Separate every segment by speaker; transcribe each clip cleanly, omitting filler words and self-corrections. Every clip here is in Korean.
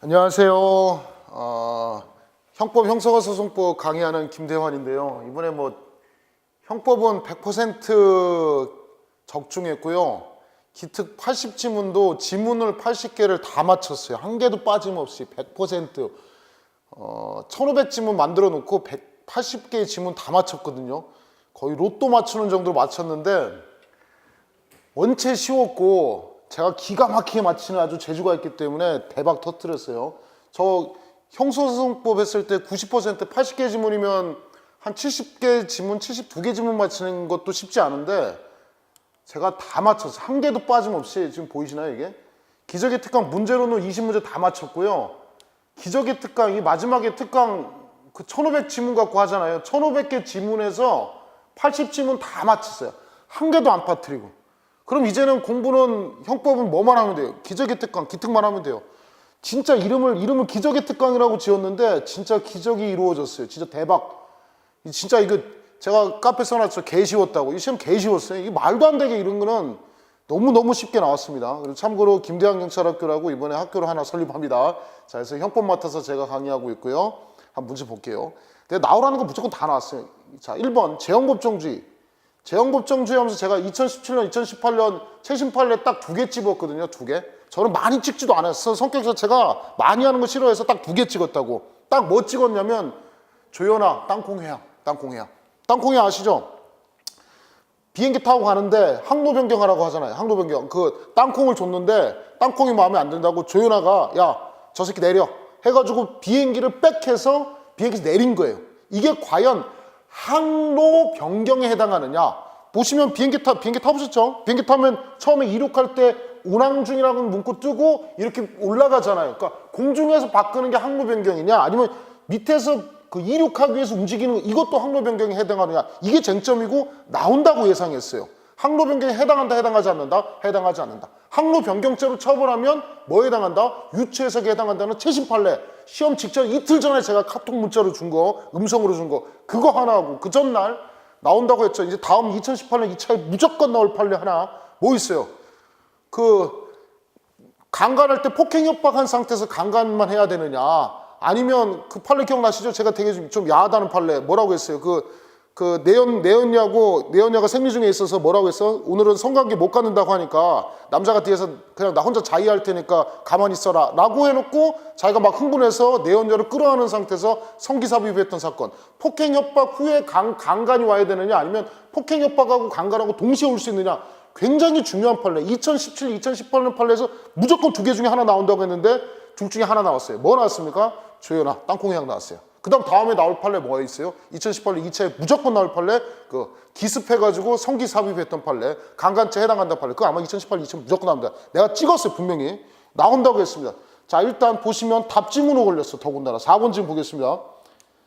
Speaker 1: 안녕하세요. 형법 형사소송법 강의하는 김대환인데요. 이번에 형법은 100% 적중했고요. 기특 80지문도 지문을 80개를 다 맞췄어요. 한 개도 빠짐없이 100%. 1500지문 만들어 놓고 180개의 지문 다 맞췄거든요. 거의 로또 맞추는 정도로 맞췄는데 원체 쉬웠고 제가 기가 막히게 맞히는 아주 재주가 있기 때문에 대박 터뜨렸어요. 저 형사소송법 했을 때 90% 80개 지문이면 한 70개 지문, 72개 지문 맞히는 것도 쉽지 않은데 제가 다 맞췄어요. 한 개도 빠짐없이. 지금 보이시나요 이게? 기적의 특강 문제로는 20문제 다 맞췄고요. 기적의 특강, 이 마지막에 특강 그 1500 지문 갖고 하잖아요. 1500개 지문에서 80지문 다 맞췄어요. 한 개도 안 빠뜨리고. 그럼 이제는 공부는 형법은 뭐만 하면 돼요? 기적의 특강, 기특만 하면 돼요. 진짜 이름을 기적의 특강이라고 지었는데 진짜 기적이 이루어졌어요. 진짜 대박. 진짜 이거 제가 카페 써놨죠. 개 쉬웠다고. 이 시험 개 쉬웠어요. 이게 말도 안 되게 이런 거는 너무너무 쉽게 나왔습니다. 그리고 참고로 김대환 경찰학교라고 이번에 학교를 하나 설립합니다. 자, 그래서 형법 맡아서 제가 강의하고 있고요. 한번 문제 볼게요. 근데 나오라는 거 무조건 다 나왔어요. 자, 1번 재형법정주의. 재형법정주의 하면서 제가 2017년, 2018년 최신 판례 딱 2개 찍었거든요. 2개. 저는 많이 찍지도 않았어. 성격 자체가 많이 하는 거 싫어해서 딱 2개 찍었다고. 딱 뭐 찍었냐면 조연아, 땅콩해양, 땅콩해양. 땅콩해양 아시죠? 비행기 타고 가는데 항로 변경하라고 하잖아요. 항로 변경. 그 땅콩을 줬는데 땅콩이 마음에 안 든다고 조연아가 야, 저 새끼 내려 해가지고 비행기를 백해서 비행기에서 내린 거예요. 이게 과연 항로 변경에 해당하느냐? 보시면 비행기 타보셨죠? 비행기 타면 처음에 이륙할 때 운항 중이라는 문구 뜨고 이렇게 올라가잖아요. 그러니까 공중에서 바꾸는 게 항로 변경이냐? 아니면 밑에서 그 이륙하기 위해서 움직이는 이것도 항로 변경에 해당하느냐? 이게 쟁점이고 나온다고 예상했어요. 항로 변경에 해당한다, 해당하지 않는다? 해당하지 않는다. 항로 변경죄로 처벌하면 뭐에 해당한다? 유추 해석에 해당한다는 최신 판례. 시험 직전 이틀 전에 제가 카톡 문자로 준 거, 음성으로 준 거, 그거 하나 하고 그 전날 나온다고 했죠. 이제 다음 2018년 2차에 무조건 나올 판례 하나 뭐 있어요? 그 강간할 때 폭행 협박한 상태에서 강간만 해야 되느냐? 아니면 그 판례 기억나시죠? 제가 되게 좀 야하다는 판례 뭐라고 했어요? 내연녀가 생리 중에 있어서 뭐라고 했어? 오늘은 성관계 못 갖는다고 하니까 남자가 뒤에서 그냥 나 혼자 자위할 테니까 가만히 있어라 라고 해놓고 자기가 막 흥분해서 내연녀를 끌어안은 상태에서 성기삽입했던 사건. 폭행 협박 후에 강간이 와야 되느냐 아니면 폭행 협박하고 강간하고 동시에 올 수 있느냐. 굉장히 중요한 판례. 2017, 2018년 판례에서 무조건 2개 중에 하나 나온다고 했는데 둘 중에 하나 나왔어요. 뭐 나왔습니까? 조연아, 땅콩해양 나왔어요. 그 다음에 나올 판례 뭐가 있어요? 2018년 2차에 무조건 나올 판례, 기습해가지고 성기 삽입했던 판례, 강간죄 해당한다는 판례. 그거 아마 2018년 2차에 무조건 나옵니다. 내가 찍었어요, 분명히. 나온다고 했습니다. 자, 일단 보시면 답지문으로 걸렸어, 더군다나. 4번 지문 보겠습니다.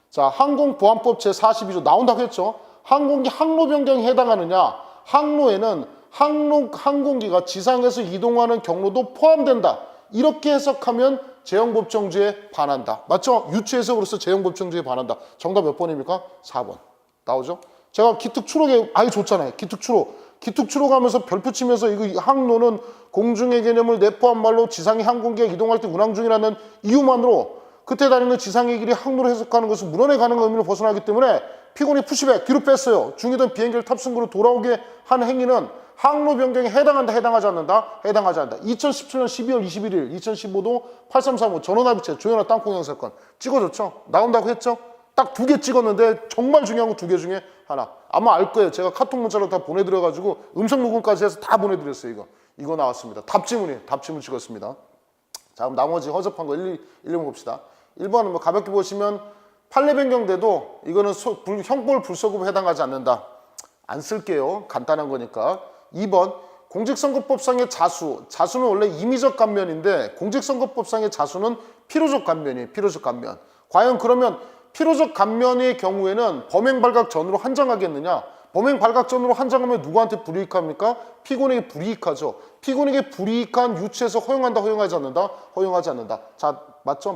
Speaker 1: 자, 항공보안법 제42조 나온다고 했죠? 항공기 항로 변경에 해당하느냐? 항로에는 항공기가 지상에서 이동하는 경로도 포함된다. 이렇게 해석하면 재형법정주에 반한다. 맞죠? 유추 해석으로서 재형법정주에 반한다. 정답 몇 번입니까? 4번. 나오죠? 제가 기특추록에 아예 줬잖아요. 기특추록 하면서 별표 치면서 이거 항로는 공중의 개념을 내포한 말로 지상의 항공기가 이동할 때 운항 중이라는 이유만으로 그때 다니는 지상의 길이 항로로 해석하는 것은 물원에 가능한 의미로 벗어나기 때문에 피곤이 푸시백 뒤로 뺐어요. 중이던 비행기를 탑승구로 돌아오게 한 행위는 항로 변경에 해당한다, 해당하지 않는다? 해당하지 않는다. 2017년 12월 21일, 2015도 8335 전원합의체 조연아 땅콩해양 사건 찍어줬죠? 나온다고 했죠? 딱 2개 찍었는데 정말 중요한 거 2개 중에 하나. 아마 알 거예요. 제가 카톡 문자로 다 보내드려가지고 음성 녹음까지 해서 다 보내드렸어요. 이거 나왔습니다. 답지문 찍었습니다. 자, 그럼 나머지 허접한 거 1, 2번 봅시다. 1번은 가볍게 보시면 판례 변경돼도 이거는 형벌 불소급에 해당하지 않는다. 안 쓸게요. 간단한 거니까. 2번 공직선거법상의 자수는 원래 임의적 감면인데 공직선거법상의 자수는 필요적 감면이에요. 필요적 감면. 과연 그러면 필요적 감면의 경우에는 범행 발각 전으로 한정하겠느냐? 범행 발각 전으로 한정하면 누구한테 불이익합니까? 피고인에게 불이익하죠. 피고인에게 불이익한 유추해서 허용한다, 허용하지 않는다? 허용하지 않는다. 자, 맞죠?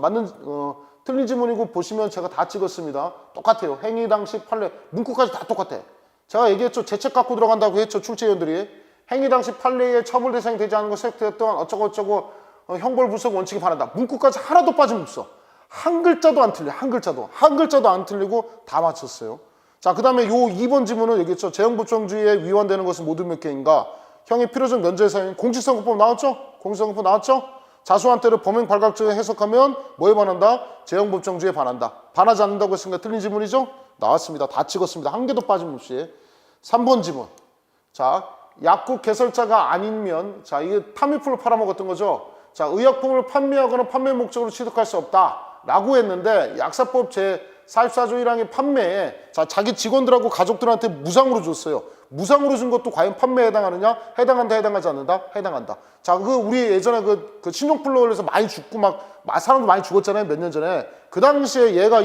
Speaker 1: 틀린 지문이고 보시면 제가 다 찍었습니다. 똑같아요. 행위 당시 판례 문구까지 다 똑같아. 제가 얘기했죠. 죄책 갖고 들어간다고 했죠. 출제위원들이. 행위 당시 판례에 처벌 대상이 되지 않은 것 세탁되었던 어쩌고 형벌불석 원칙에 반한다. 문구까지 하나도 빠짐없어. 한 글자도 안 틀려. 한 글자도 안 틀리고 다 맞췄어요. 자, 그 다음에 요 2번 지문은 여기 있죠. 재형법정주의에 위반되는 것은 모든 몇 개인가? 형의 필요적 면제 사유인 공직선거법 나왔죠? 공직선거법 나왔죠? 자수한 때를 범행 발각죄에 해석하면 뭐에 반한다? 재형법정주의에 반한다. 반하지 않는다고 했으니까 틀린 지문이죠? 나왔습니다. 다 찍었습니다. 한 개도 빠짐없이. 3번 지문. 자, 약국 개설자가 아니면, 자, 이게 타미풀을 팔아먹었던 거죠. 자, 의약품을 판매하거나 판매 목적으로 취득할 수 없다. 라고 했는데, 약사법 제44조 1항의 판매에, 자, 자기 직원들하고 가족들한테 무상으로 줬어요. 무상으로 준 것도 과연 판매에 해당하느냐? 해당한다, 해당하지 않는다? 해당한다. 자, 우리 예전에 그 신용플러에서 많이 죽고 사람도 많이 죽었잖아요. 몇 년 전에. 그 당시에 얘가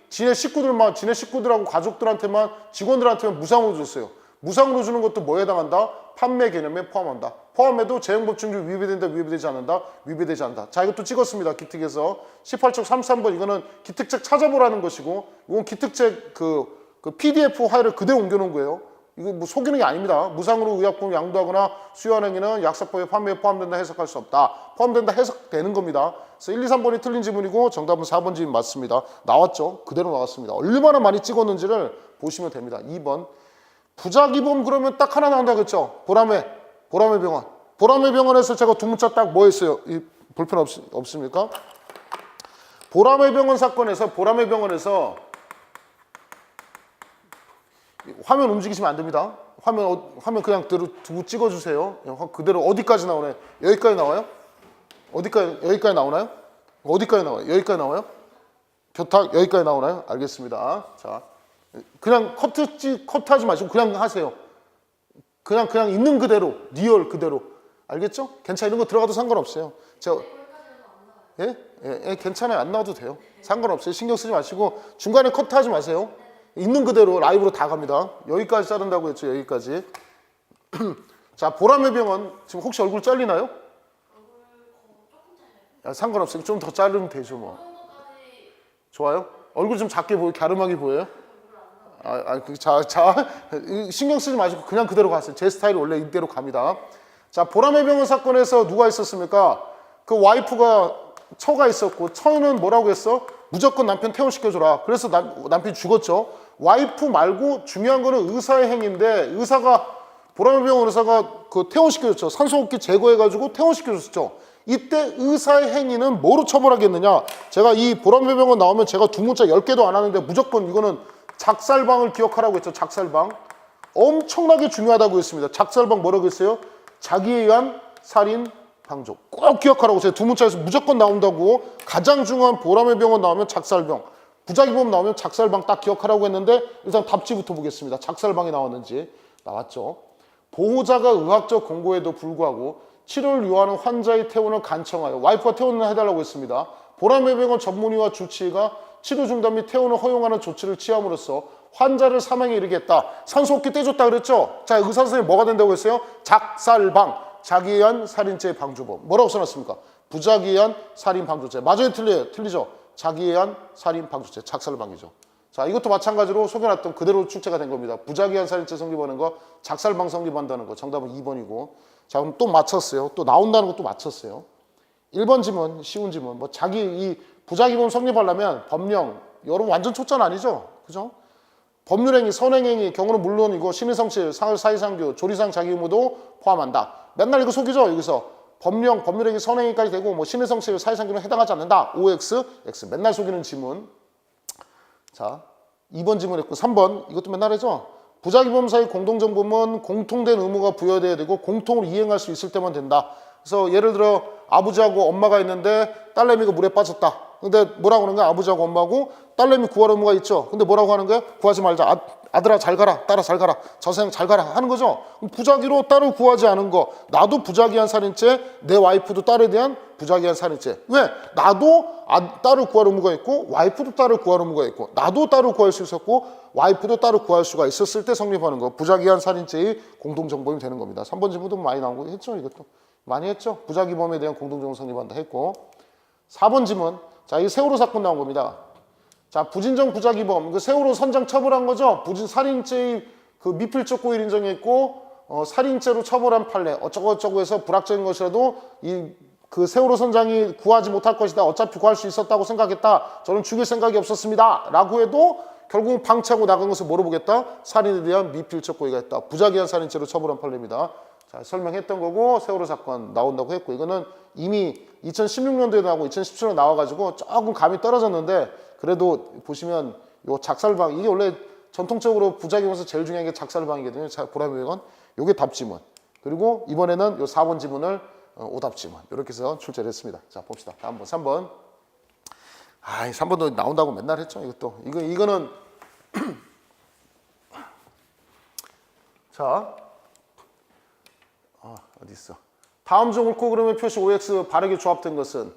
Speaker 1: 지네 식구들하고 가족들한테만, 직원들한테만 무상으로 줬어요. 무상으로 주는 것도 뭐에 해당한다? 판매 개념에 포함한다. 포함해도 재형법정주의 위배된다, 위배되지 않는다, 위배되지 않는다. 자, 이것도 찍었습니다. 기특에서 18쪽 33번 이거는 기특책 찾아보라는 것이고, 이건 기특책 그 PDF 파일을 그대로 옮겨놓은 거예요. 이거 뭐 속이는 게 아닙니다. 무상으로 의약품 양도하거나 수여하는 행위는 약사법의 판매에 포함된다 해석할 수 없다. 포함된다 해석되는 겁니다. 그래서 1, 2, 3번이 틀린 지문이고 정답은 4번 지문 맞습니다. 나왔죠? 그대로 나왔습니다. 얼마나 많이 찍었는지를 보시면 됩니다. 2번. 부작위범 그러면 딱 하나 나온다겠죠? 보라매 병원. 보라매 병원에서 제가 두 문자 딱 뭐 했어요? 이 볼펜 없습니까? 보라매 병원 사건에서 보라매 병원에서 화면 움직이시면 안 됩니다. 화면 그냥 그대로 두고 찍어주세요. 그대로 어디까지 나오나요? 여기까지 나와요? 여기까지 나오나요? 어디까지 나와요? 여기까지 나와요? 교탁 여기까지 나오나요? 알겠습니다. 자, 그냥 커트하지 마시고 그냥 하세요. 그냥 있는 그대로, 리얼 그대로. 알겠죠? 괜찮아요. 이런 거 들어가도 상관없어요. 예, 괜찮아요. 안 나와도 돼요. 상관없어요. 신경 쓰지 마시고 중간에 커트하지 마세요. 있는 그대로 라이브로 다 갑니다. 여기까지 자른다고 했죠. 여기까지. 자, 보라매 병원 지금 혹시 얼굴 잘리나요? 야, 상관없어요. 좀 더 자르면 되죠 뭐. 좋아요? 얼굴 좀 작게 보여요? 갸름하게 보여요? 자, 신경 쓰지 마시고 그냥 그대로 가세요. 제 스타일이 원래 이대로 갑니다. 자, 보라매 병원 사건에서 누가 있었습니까? 그 와이프가 처가 있었고, 처는 뭐라고 했어? 무조건 남편 퇴원시켜줘라. 그래서 남편이 죽었죠. 와이프 말고 중요한 거는 의사의 행위인데, 보라매 병원 의사가 그 퇴원시켜줬죠. 산소호흡기 제거해가지고 퇴원시켜줬죠. 이때 의사의 행위는 뭐로 처벌하겠느냐? 제가 이 보라매 병원 나오면 제가 두 문자 10개도 안 하는데 무조건 이거는 작살방을 기억하라고 했죠. 작살방. 엄청나게 중요하다고 했습니다. 작살방 뭐라고 했어요? 자기에 의한 살인 방조. 꼭 기억하라고. 제가 두 문자에서 무조건 나온다고. 가장 중요한 보라매 병원 나오면 작살방. 부작위범 나오면 작살방 딱 기억하라고 했는데 일단 답지부터 보겠습니다. 작살방이 나왔는지. 나왔죠. 보호자가 의학적 권고에도 불구하고 치료를 요하는 환자의 퇴원을 간청하여 와이프가 퇴원을 해달라고 했습니다. 보라매 병원 전문의와 주치의가 치료 중단 및 퇴원을 허용하는 조치를 취함으로써 환자를 사망에 이르겠다. 산소호흡기 떼줬다 그랬죠? 자, 의사 선생님 뭐가 된다고 했어요? 작살방. 자기에 의한 살인죄 방조범. 뭐라고 써놨습니까? 부작위에 의한 살인 방조죄. 맞아요? 틀려요? 틀리죠? 자기에 의한 살인 방조죄. 작살방이죠. 자, 이것도 마찬가지로 속여놨던 그대로 출제가 된 겁니다. 부작위에 의한 살인죄 성립하는 거, 작살방 성립한다는 거. 정답은 2번이고. 자, 그럼 또 맞췄어요. 또 나온다는 것도 맞췄어요. 1번 지문, 쉬운 지문. 뭐 이 부작위범 성립하려면 법령, 여러분 완전 초짜는 아니죠? 그죠? 법률행위, 선행행위, 경우는 물론이고 신의성실, 사회상규, 조리상 자기의무도 포함한다. 맨날 이거 속이죠? 여기서 법령행위, 선행행위까지 되고 뭐 신의성실, 사회상규는 해당하지 않는다. OX, X. 맨날 속이는 지문. 자, 2번 지문 했고 3번 이것도 맨날 하죠? 부작위범 사이 공동정범은 공통된 의무가 부여돼야 되고 공통으로 이행할 수 있을 때만 된다. 그래서 예를 들어 아버지하고 엄마가 있는데 딸내미가 물에 빠졌다. 근데 뭐라고 하는 거야? 아버지하고 엄마하고 딸내미 구할 의무가 있죠. 근데 뭐라고 하는 거야? 구하지 말자. 아들아 잘 가라. 딸아 잘 가라. 저생 잘 가라 하는 거죠. 부작위로 딸을 구하지 않은 거. 나도 부작위한 살인죄, 내 와이프도 딸에 대한 부작위한 살인죄. 왜? 나도 딸을 구할 의무가 있고 와이프도 딸을 구할 의무가 있고 나도 딸을 구할 수 있었고 와이프도 딸을 구할 수가 있었을 때 성립하는 거. 부작위한 살인죄의 공동정범이 되는 겁니다. 3번 지문도 많이 나온 거 했죠. 이것도 많이 했죠. 부작위범에 대한 공동정범 성립한다 했고 4번 지문. 자, 이 세월호 사건 나온 겁니다. 자, 부진정 부작위범, 세월호 선장 처벌한 거죠. 살인죄의 그 미필적 고의를 인정했고 살인죄로 처벌한 판례 어쩌고저쩌고 해서 불합리적인 것이라도 이 그 세월호 선장이 구하지 못할 것이다. 어차피 구할 수 있었다고 생각했다. 저는 죽일 생각이 없었습니다. 라고 해도 결국은 방치하고 나간 것을 뭐로 보겠다? 살인에 대한 미필적 고의가 있다. 부작위한 살인죄로 처벌한 판례입니다. 자, 설명했던 거고 세월호 사건 나온다고 했고 이거는 이미 2016년도에 나오고 2017년에 나와가지고 조금 감이 떨어졌는데 그래도 보시면 요 작살방 이게 원래 전통적으로 부작용에서 제일 중요한 게 작살방이거든요. 자, 보라매건 요게 답지문. 그리고 이번에는 요 4번 지문을 오답지문. 이렇게 해서 출제를 했습니다. 자, 봅시다. 다음 번 3번. 아, 3번도 나온다고 맨날 했죠. 이것도. 이거는 자. 어디 있어? 다음 중 옳고 그름의 표시 OX 바르게 조합된 것은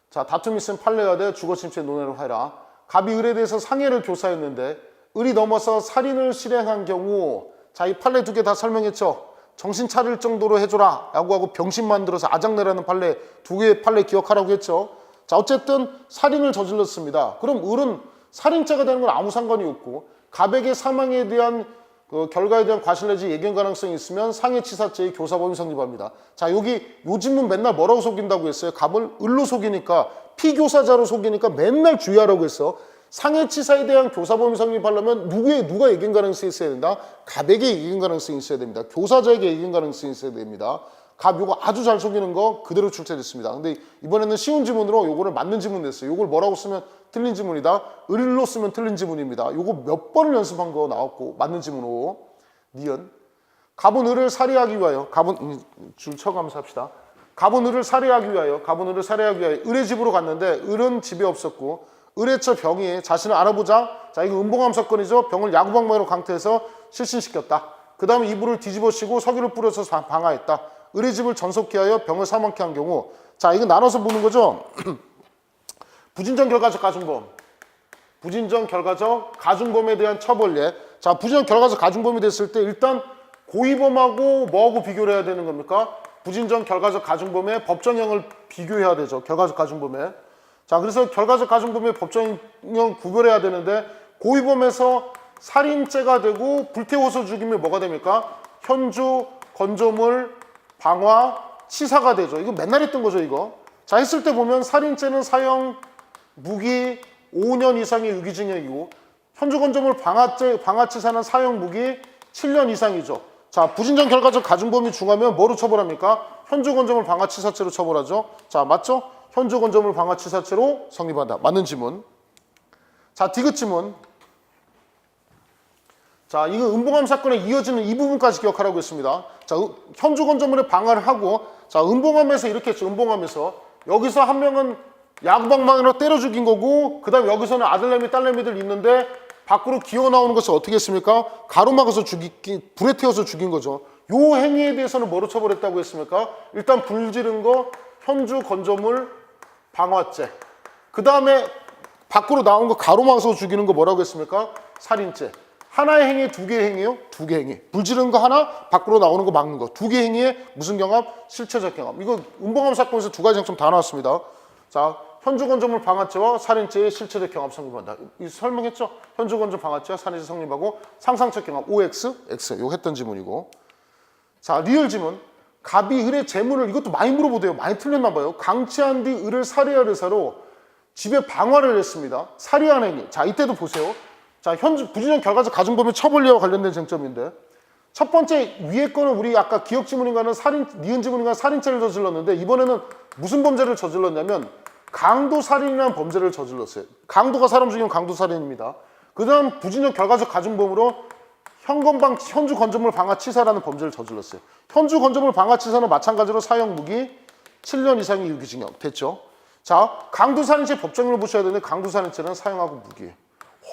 Speaker 1: 자, 다툼이 있으면 판례가 돼 주거 침체 논의를 하라. 갑이 을에 대해서 상해를 교사했는데 을이 넘어서 살인을 실행한 경우 자, 이 판례 두 개 다 설명했죠. 정신 차릴 정도로 해줘라 라고 하고 병신 만들어서 아작내라는 판례 두 개의 판례 기억하라고 했죠. 자, 어쨌든 살인을 저질렀습니다. 그럼 을은 살인죄가 되는 건 아무 상관이 없고 갑에게 사망에 대한 그 결과에 대한 과실 내지 예견 가능성이 있으면 상해치사죄의 교사범위 성립합니다. 자, 여기 요즘은 맨날 뭐라고 속인다고 했어요? 갑을 을로 속이니까 피교사자로 속이니까 맨날 주의하라고 했어. 상해치사에 대한 교사범위 성립하려면 누가 예견 가능성이 있어야 된다? 갑에게 예견 가능성이 있어야 됩니다. 교사자에게 예견 가능성이 있어야 됩니다. 갑 요거 아주 잘 속이는 거 그대로 출제됐습니다. 근데 이번에는 쉬운 지문으로 요거를 맞는 지문 냈어요. 요걸 뭐라고 쓰면 틀린 지문이다. 을로 쓰면 틀린 지문입니다. 요거 몇 번을 연습한 거 나왔고 맞는 지문으로 니은. 갑은 을을 살해하기 위하여 갑은 줄 쳐가면서 합시다. 갑은 을을 살해하기 위하여 을의 집으로 갔는데 을은 집에 없었고 을의 처 병이 자신을 알아보자. 자, 이거 은봉암 사건이죠. 병을 야구방망이로 강퇴해서 실신시켰다. 그 다음에 이불을 뒤집어씌고 석유를 뿌려서 방화했다. 을의 집을 전속케 하여 병을 사망케 한 경우 자, 이거 나눠서 보는 거죠. 부진정 결과적 가중범. 부진정 결과적 가중범에 대한 처벌예. 자, 부진정 결과적 가중범이 됐을 때 일단 고의범하고 뭐하고 비교를 해야 되는 겁니까? 부진정 결과적 가중범의 법정형을 비교해야 되죠. 결과적 가중범에. 자, 그래서 결과적 가중범의 법정형 구별해야 되는데 고의범에서 살인죄가 되고 불태워서 죽이면 뭐가 됩니까? 현주, 건조물, 방화, 치사가 되죠. 이거 맨날 했던 거죠, 이거. 자, 했을 때 보면 살인죄는 사형, 무기 5년 이상의 유기징역이고 현주, 건조물, 방화치사는 사형, 무기 7년 이상이죠. 자, 부진정 결과적 가중범이 중하면 뭐로 처벌합니까? 현주, 건조물, 방화치사죄로 처벌하죠. 자, 맞죠? 현주, 건조물, 방화치사죄로 성립한다. 맞는 지문. 자, 디귿 지문. 자, 이거 은봉암 사건에 이어지는 이 부분까지 기억하라고 했습니다. 자, 현주 건조물에 방화를 하고 자, 은봉암에서 이렇게 했죠. 은봉암에서 여기서 한 명은 야구방망이로 때려 죽인 거고 그 다음 여기서는 아들내미 딸내미들 있는데 밖으로 기어 나오는 것을 어떻게 했습니까? 가로막아서 불에 태워서 죽인 거죠. 요 행위에 대해서는 뭐로 처벌했다고 했습니까? 일단 불 지른 거 현주 건조물 방화죄. 그 다음에 밖으로 나온 거 가로막아서 죽이는 거 뭐라고 했습니까? 살인죄. 하나의 행위에 두 개의 행위요? 두 개의 행위. 불 지르는 거 하나, 밖으로 나오는 거 막는 거. 두 개의 행위에 무슨 경합? 실체적 경합. 이거 은봉암 사건에서 두 가지 쟁점 다 나왔습니다. 자, 현주 건조물 방화죄와 살인죄의 실체적 경합 성립한다. 이 설명했죠? 현주 건조 방화죄와 살인죄 성립하고 상상적 경합 OX, X. 요 했던 지문이고. 자, 리얼 지문. 갑이 을의 재물을 이것도 많이 물어보대요. 많이 틀렸나 봐요. 강취한 뒤 을을 살해할 의사로 집에 방화를 했습니다. 살해한 행위. 자, 이때도 보세요. 자, 현주 부진정 결과적 가중범의 처벌리와 관련된 쟁점인데 첫 번째 위에 거는 우리 아까 기억 지문인가는 니은 지문인가 살인죄를 저질렀는데 이번에는 무슨 범죄를 저질렀냐면 강도살인이라는 범죄를 저질렀어요. 강도가 사람 죽이면 강도살인입니다. 그 다음 부진정 결과적 가중범으로 현주 건조물 방화치사라는 범죄를 저질렀어요. 현주 건조물 방화치사는 마찬가지로 사형 무기 7년 이상의 유기징역 됐죠. 자, 강도살인죄 법정형을 보셔야 되는데 강도살인죄는 사형하고 무기예요.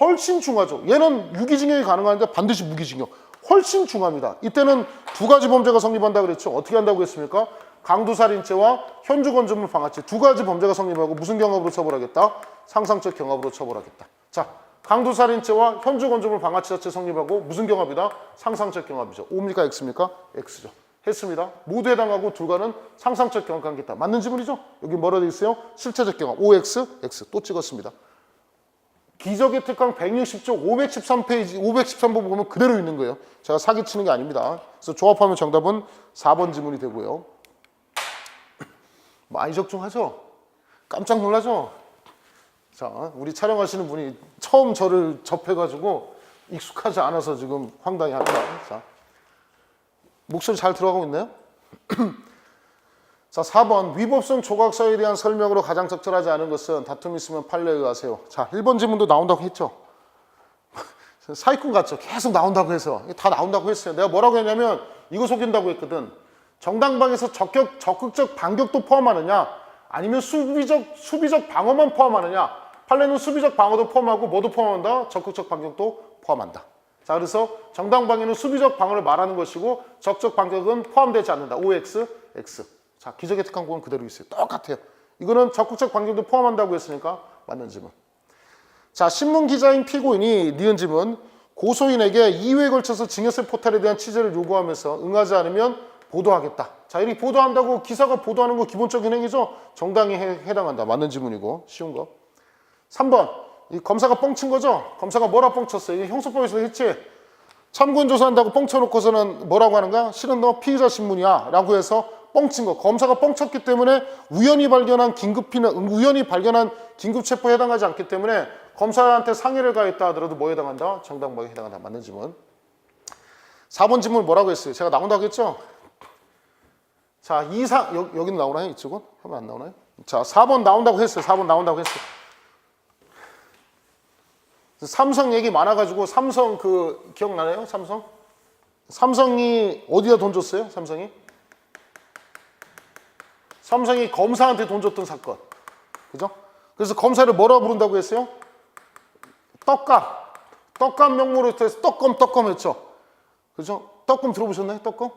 Speaker 1: 훨씬 중하죠. 얘는 유기징역이 가능한데 반드시 무기징역. 훨씬 중합니다. 이때는 두 가지 범죄가 성립한다 그랬죠. 어떻게 한다고 했습니까? 강도살인죄와 현주 건조물 방화죄 두 가지 범죄가 성립하고 무슨 경합으로 처벌하겠다? 상상적 경합으로 처벌하겠다. 자, 강도살인죄와 현주 건조물 방화치사죄 성립하고 무슨 경합이다? 상상적 경합이죠. O입니까? X입니까? X죠. 했습니다. 모두 해당하고 둘과는 상상적 경합 관계다. 맞는 지문이죠? 여기 뭐라 되어 있어요? 실체적 경합 OX, X 또 찍었습니다. 기적의 특강 160쪽 513페이지 513번 보면 그대로 있는 거예요. 제가 사기치는 게 아닙니다. 그래서 조합하면 정답은 4번 지문이 되고요. 많이 적중하죠? 깜짝 놀라죠? 자, 우리 촬영하시는 분이 처음 저를 접해가지고 익숙하지 않아서 지금 황당해 합니다. 자, 목소리 잘 들어가고 있나요? 자, 4번. 위법성 조각서에 대한 설명으로 가장 적절하지 않은 것은 다툼이 있으면 판례에 의하세요. 자, 1번 지문도 나온다고 했죠? 사기꾼 같죠? 계속 나온다고 해서. 다 나온다고 했어요. 내가 뭐라고 했냐면 이거 속인다고 했거든. 정당방에서 적극적 반격도 포함하느냐, 아니면 수비적 방어만 포함하느냐. 판례는 수비적 방어도 포함하고 뭐도 포함한다? 적극적 반격도 포함한다. 자, 그래서 정당방위는 수비적 방어를 말하는 것이고 적극적 반격은 포함되지 않는다. OX, X. 자, 기적의 특강국은 그대로 있어요. 똑같아요. 이거는 적극적 반격도 포함한다고 했으니까 맞는 지문. 자, 신문 기자인 피고인이 니은 지문. 고소인에게 2회에 걸쳐서 증여세 포탈에 대한 취재를 요구하면서 응하지 않으면 보도하겠다. 자, 이렇게 보도한다고 기사가 보도하는 거 기본적인 행위죠. 정당히 해당한다. 맞는 지문이고 쉬운 거. 3번. 이 검사가 뻥친 거죠. 검사가 뭐라 뻥쳤어요? 이게 형사법에서 했지. 참고인 조사한다고 뻥쳐놓고서는 뭐라고 하는가? 실은 너 피의자 신문이야 라고 해서 뻥친 거. 검사가 뻥쳤기 때문에 우연히 발견한 긴급 체포에 해당하지 않기 때문에 검사한테 상해를 가했다 하더라도 뭐에 해당한다? 정당방위에 해당한다. 맞는 지문. 4번 지문 뭐라고 했어요? 제가 나온다고 했죠? 자, 여기는 나오나요? 이쪽은? 하면 안 나오나요? 자, 4번 나온다고 했어요. 4번 나온다고 했어요. 삼성 얘기 많아가지고 삼성 기억나나요? 삼성이 어디다 돈 줬어요? 삼성이 검사한테 돈 줬던 사건. 그죠? 그래서 검사를 뭐라 부른다고 했어요? 떡감 명목으로 해서 떡검 했죠. 그죠? 떡검 들어보셨나요? 떡검?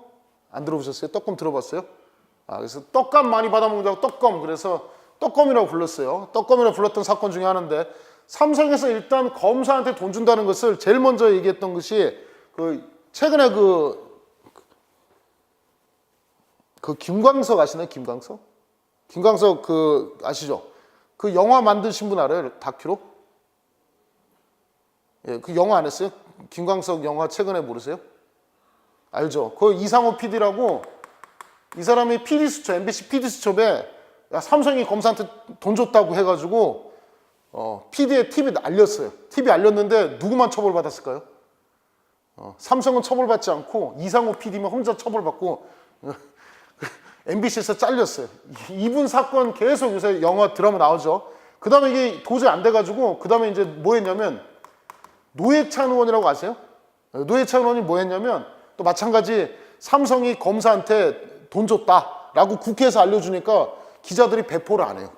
Speaker 1: 안 들어보셨어요? 떡검 들어봤어요? 그래서 떡감 많이 받아먹는다고 떡검. 그래서 떡검이라고 불렀어요. 떡검이라고 불렀던 사건 중에 하나인데 삼성에서 일단 검사한테 돈 준다는 것을 제일 먼저 얘기했던 것이 최근에 김광석 아시나요? 김광석 아시죠? 그 영화 만드신 분 알아요? 다큐로? 예, 그 영화 안 했어요? 김광석 영화 최근에 모르세요? 알죠? 그 이상호 PD라고 이 사람이 PD수첩, MBC PD수첩에 삼성이 검사한테 돈 줬다고 해가지고 PD의 팁이 알렸어요. 팁이 알렸는데 누구만 처벌받았을까요? 삼성은 처벌받지 않고 이상호 PD만 혼자 처벌받고 MBC에서 잘렸어요. 이분 사건 계속 요새 영화 드라마 나오죠. 그 다음에 이게 도저히 안 돼가지고 그 다음에 이제 뭐 했냐면 노회찬 의원이라고 아세요? 노회찬 의원이 뭐 했냐면 또 마찬가지 삼성이 검사한테 돈 줬다라고 국회에서 알려주니까 기자들이 배포를 안 해요.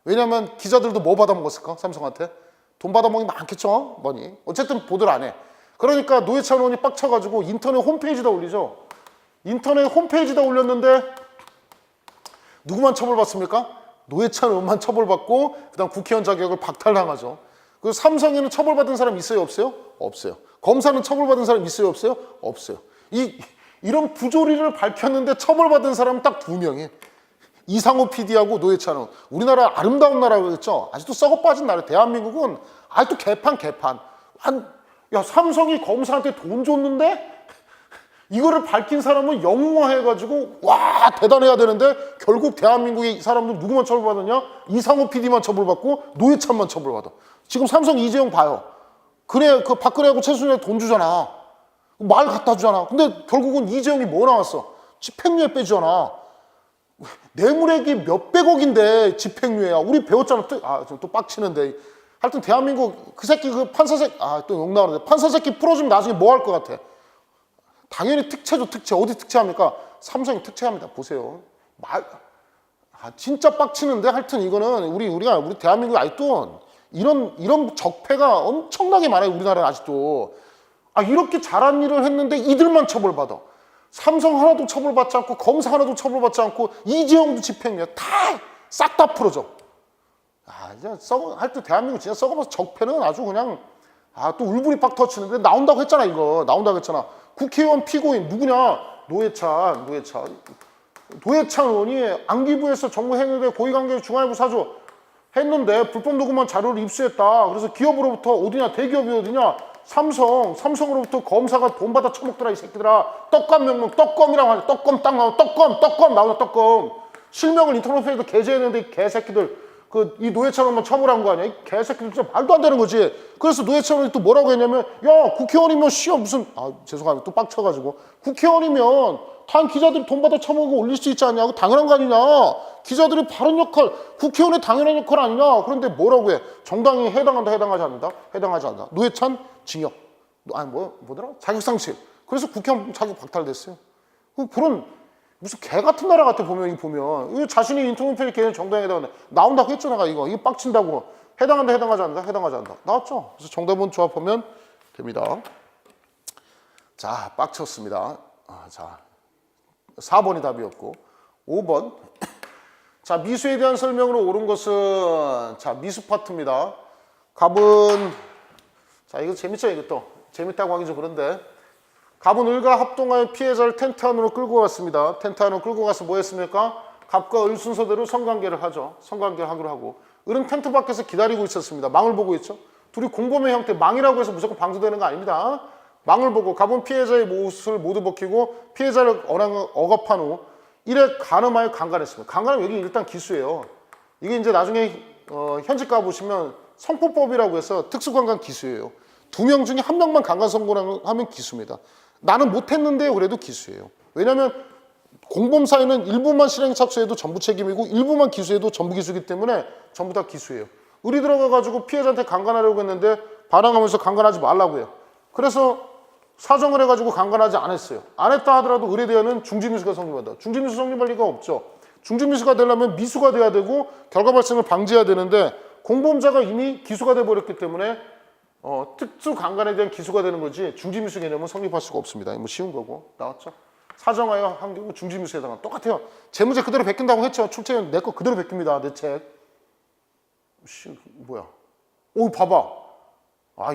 Speaker 1: 왜냐면 기자들도 뭐 받아먹었을까? 삼성한테? 돈 받아먹는 게 많겠죠? 뭐니? 어쨌든 보도를 안 해. 그러니까 노회찬 의원이 빡쳐가지고 인터넷 홈페이지에다 올리죠. 인터넷 홈페이지에다 올렸는데 누구만 처벌받습니까? 노회찬 의원만 처벌받고 그 다음 국회의원 자격을 박탈당하죠. 그리고 삼성에는 처벌받은 사람 있어요? 없어요? 없어요. 검사는 처벌받은 사람 있어요? 없어요? 없어요. 이런 부조리를 밝혔는데 처벌받은 사람은 딱 2명이에요. 이상호 PD하고 노회찬 의원. 우리나라 아름다운 나라고 했죠. 아직도 썩어 빠진 나라. 대한민국은 아직도 개판. 야, 삼성이 검사한테 돈 줬는데 이거를 밝힌 사람은 영웅화해가지고 와 대단해야 되는데 결국 대한민국의 사람들 누구만 처벌받았냐? 이상호 PD만 처벌받고 노회찬만 처벌받아. 지금 삼성 이재용 봐요. 그래 그 박근혜하고 최순실에 돈 주잖아. 말 갖다 주잖아. 근데 결국은 이재용이 뭐 나왔어? 집행유예 빼주잖아. 뇌물액이 몇백억인데 집행유예야. 우리 배웠잖아. 또 빡치는데. 하여튼 대한민국 그 새끼 그 판사 새끼 또 욕 나오는데 판사 새끼 풀어주면 나중에 뭐 할 것 같아? 당연히 특채죠. 특채. 어디 특채합니까? 삼성이 특채합니다. 보세요. 진짜 빡치는데 하여튼 이거는 우리 대한민국 아직도 이런 적폐가 엄청나게 많아요. 우리나라는 아직도. 이렇게 잘한 일을 했는데 이들만 처벌받아. 삼성 하나도 처벌받지 않고 검사 하나도 처벌받지 않고 이재용도 집행유예 싹 다 풀어줘. 하여튼 대한민국 진짜 썩어봐서 적폐는 아주 그냥 또 울분이 빡 터치는데 나온다고 했잖아. 국회의원 피고인 누구냐? 노회찬 의원이 안기부에서 정부 행위에 고위관계 중앙일보 사주 했는데 불법 녹음한 자료를 입수했다. 그래서 기업으로부터 어디냐? 대기업이 어디냐? 삼성으로부터 검사가 돈 받아 처먹더라 이 새끼들아. 떡감 명목 떡검이라고 하죠. 떡검 딱 나와. 떡검 나오나 떡검. 실명을 인터넷 페이지에 게재했는데 이 개새끼들 이 노회찬원만 처벌한 거 아니야? 이 개새끼들 진짜 말도 안 되는 거지. 그래서 노회찬원이 또 뭐라고 했냐면 야 국회의원이면 무슨 죄송합니다 또 빡쳐가지고 국회의원이면 단 기자들이 돈 받아 처먹고 올릴 수 있지 않냐고 당연한 거 아니냐. 기자들이 바른 역할 국회의원의 당연한 역할 아니냐. 그런데 뭐라고 해? 정당이 해당한다 해당하지 않는다? 해당하지 않는다. 노회찬 징역 뭐더라? 자격상실. 그래서 국회의원 자격 박탈됐어요. 그런 무슨 개 같은 나라 같아 보면 이거 자신이 인터넷 페이지 걔는 정당에 해당한다 나온다고 했죠. 내가 이거 빡친다고 해당한다 해당하지 않는다 해당하지 않는다 나왔죠. 그래서 정답은 조합하면 됩니다. 자 빡쳤습니다. 자 4번이 답이었고 5번 자 미수에 대한 설명으로 옳은 것은 자 미수 파트입니다. 갑은 자 이거 재밌죠. 이것도 재밌다고 하기 좀 그런데 갑은 을과 합동하여 피해자를 텐트 안으로 끌고 갔습니다. 텐트 안으로 끌고 가서 뭐 했습니까? 갑과 을 순서대로 성관계를 하죠. 성관계를 하기로 하고 을은 텐트 밖에서 기다리고 있었습니다. 망을 보고 있죠. 둘이 공범의 형태 망이라고 해서 무조건 방조되는 거 아닙니다. 망을 보고 갑은 피해자의 못을 모두 벗기고 피해자를 억압한 후 이래 간음하여 강간했습니다. 간간은 여기 일단 기수예요. 이게 이제 나중에 현직 가보시면 성폭법이라고 해서 특수강간 기수예요. 2명 중에 1명만 강간 선고하면 기수입니다. 나는 못했는데요. 그래도 기수예요. 왜냐하면 공범 사유는 일부만 실행 착수해도 전부 책임이고 일부만 기수해도 전부 기수이기 때문에 전부 다 기수예요. 을이 들어가가지고 피해자한테 강간하려고 했는데 반항하면서 강간하지 말라고 해요. 그래서 사정을 해가지고 강간하지 않았어요. 안 했다 하더라도 을에 대한은 중지미수가 성립한다. 중지미수 성립할 리가 없죠. 중지미수가 되려면 미수가 돼야 되고 결과 발생을 방지해야 되는데 공범자가 이미 기수가 돼버렸기 때문에 특수 강간에 대한 기수가 되는 거지 중지미수 개념은 성립할 수가 없습니다. 뭐 쉬운 거고 나왔죠. 사정하여 한 경우 중지미수에 해당한다. 똑같아요. 제 문제 그대로 베낀다고 했죠. 출제는 내 거 그대로 베낍니다. 내 책. 뭐야? 오 봐봐.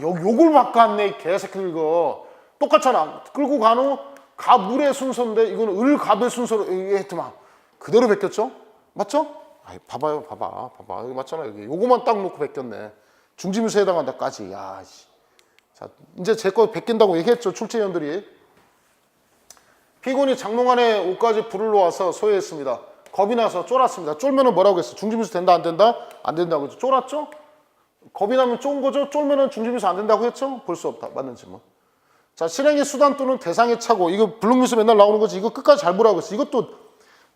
Speaker 1: 요걸 바꿨네 이 개새끼들 이거. 똑같잖아. 끌고 간 후 갑을의 순서인데 이거는 을갑의 순서로 했더만 그대로 베꼈죠. 맞죠? 봐봐요. 봐봐. 여기 맞잖아. 여기 요거만 딱 놓고 베꼈네. 중지미수에 해당한다까지. 야, 씨. 자, 이제 제 거 베낀다고 얘기했죠. 출제위원들이. 피고인이 장롱 안에 옷까지 불을 놓아서 소외했습니다. 겁이 나서 쫄았습니다. 쫄면은 뭐라고 했어? 중지미수 된다 안 된다? 안 된다고 했죠. 쫄았죠? 겁이 나면 쫀 거죠? 쫄면은 중지미수 안 된다고 했죠? 볼 수 없다. 맞는 질문. 자, 실행의 수단 또는 대상의 착오. 이거 블록뉴스 맨날 나오는 거지. 이거 끝까지 잘 보라고 했어. 이것도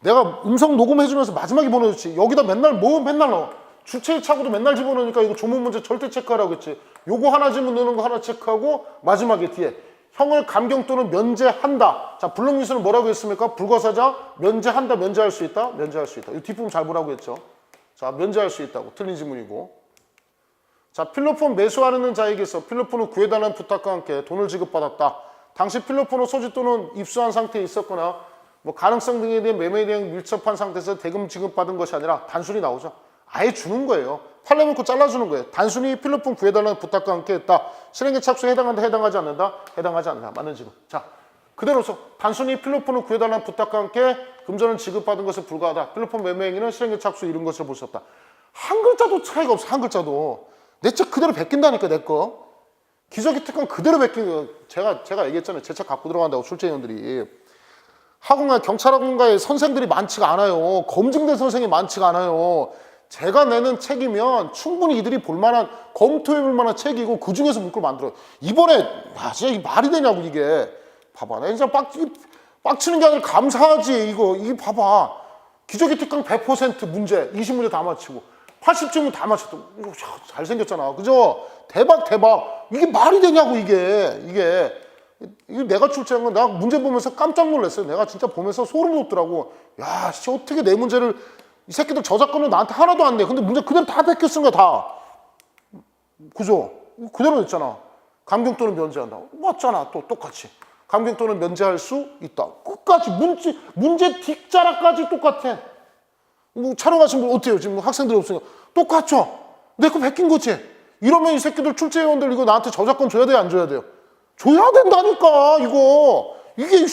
Speaker 1: 내가 음성 녹음해주면서 마지막에 보내줬지. 여기다 맨날 넣어. 주체의 착오도 맨날 집어넣으니까 이거 조문 문제 절대 체크하라고 했지. 요거 하나 질문 넣는 거 하나 체크하고 마지막에 뒤에 형을 감경 또는 면제한다. 자, 블록뉴스는 뭐라고 했습니까? 불과사자 면제한다. 면제할 수 있다. 면제할 수 있다. 이 뒷부분 잘 보라고 했죠. 자, 면제할 수 있다고. 틀린 지문이고. 자, 필로폰 매수하는 자에게서 필로폰을 구해달라는 부탁과 함께 돈을 지급받았다. 당시 필로폰을 소지 또는 입수한 상태에 있었거나 뭐 가능성 등에 대한 매매에 대한 밀접한 상태에서 대금 지급받은 것이 아니라 단순히 나오죠. 아예 주는 거예요. 팔레 놓고 잘라주는 거예요. 단순히 필로폰 구해달라는 부탁과 함께 했다. 실행의 착수에 해당한다, 해당하지 않는다, 해당하지 않는다. 맞는 지금. 자, 그대로서 단순히 필로폰을 구해달라는 부탁과 함께 금전을 지급받은 것에 불과하다. 필로폰 매매 행위는 실행의 착수 이런 것을 볼 수 없다. 한 글자도 차이가 없어. 한 글자도. 내 책 그대로 베낀다니까 내 거. 기저귀 특강 그대로 베낀 거. 제가 얘기했잖아요. 제 책 갖고 들어간다고 출제위원들이. 학원가 경찰학원가에 선생들이 많지가 않아요. 검증된 선생이 많지가 않아요. 제가 내는 책이면 충분히 이들이 볼만한 검토해볼 만한 책이고 그 중에서 문구를 만들어요. 이번에 진짜 이게 말이 되냐고 이게. 봐봐. 나 진짜 빡치는 게 아니라 감사하지 이거. 이게 봐봐. 기저귀 특강 100% 문제 20문제 다 맞히고 80점은 다 맞췄다. 잘생겼잖아. 그죠? 대박. 이게 말이 되냐고 이게 내가 출제한 건 내가 문제 보면서 깜짝 놀랐어요. 내가 진짜 보면서 소름 돋더라고. 야, 씨 어떻게 내 문제를 이 새끼들 저작권을 나한테 하나도 안 내. 근데 문제 그대로 다 베껴 쓴 거야 다. 그죠? 그대로 냈잖아. 감경 또는 면제한다. 맞잖아. 또 똑같이. 감경 또는 면제할 수 있다. 끝까지 문제 뒷자락까지 똑같아. 뭐 촬영하신 분 어때요? 지금 학생들이 없으니까 똑같죠? 내 거 베낀 거지? 이러면 이 새끼들 출제위원들 이거 나한테 저작권 줘야 돼요? 안 줘야 돼요? 줘야 된다니까 이거. 이게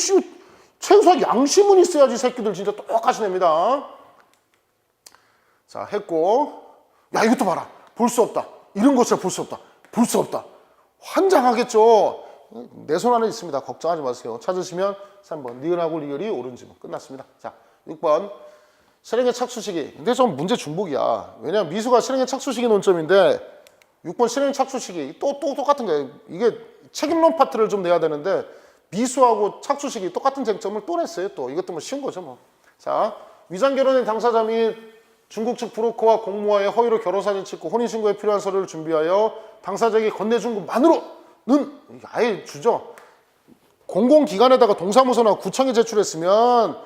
Speaker 1: 최소한 양심은 있어야지. 이 새끼들 진짜 똑같이 냅니다. 자, 했고. 야, 이것도 봐라. 볼 수 없다. 이런 것을 볼 수 없다. 볼 수 없다. 환장하겠죠. 내 손 안에 있습니다. 걱정하지 마세요. 찾으시면 3번 니은하고 리을이 옳은 지문 끝났습니다. 자, 6번 실행의 착수시기. 근데 좀 문제 중복이야. 왜냐면 미수가 실행의 착수시기 논점인데 6번 실행의 착수시기 또 똑같은 거예요. 이게 책임론 파트를 좀 내야 되는데 미수하고 착수시기 똑같은 쟁점을 또 냈어요. 또 이것도 뭐 쉬운 거죠 뭐. 자, 위장결혼의 당사자 및 중국 측 브로커와 공모하여 허위로 결혼사진 찍고 혼인신고에 필요한 서류를 준비하여 당사자에게 건네준 것만으로는 아예 주죠. 공공기관에다가 동사무소나 구청에 제출했으면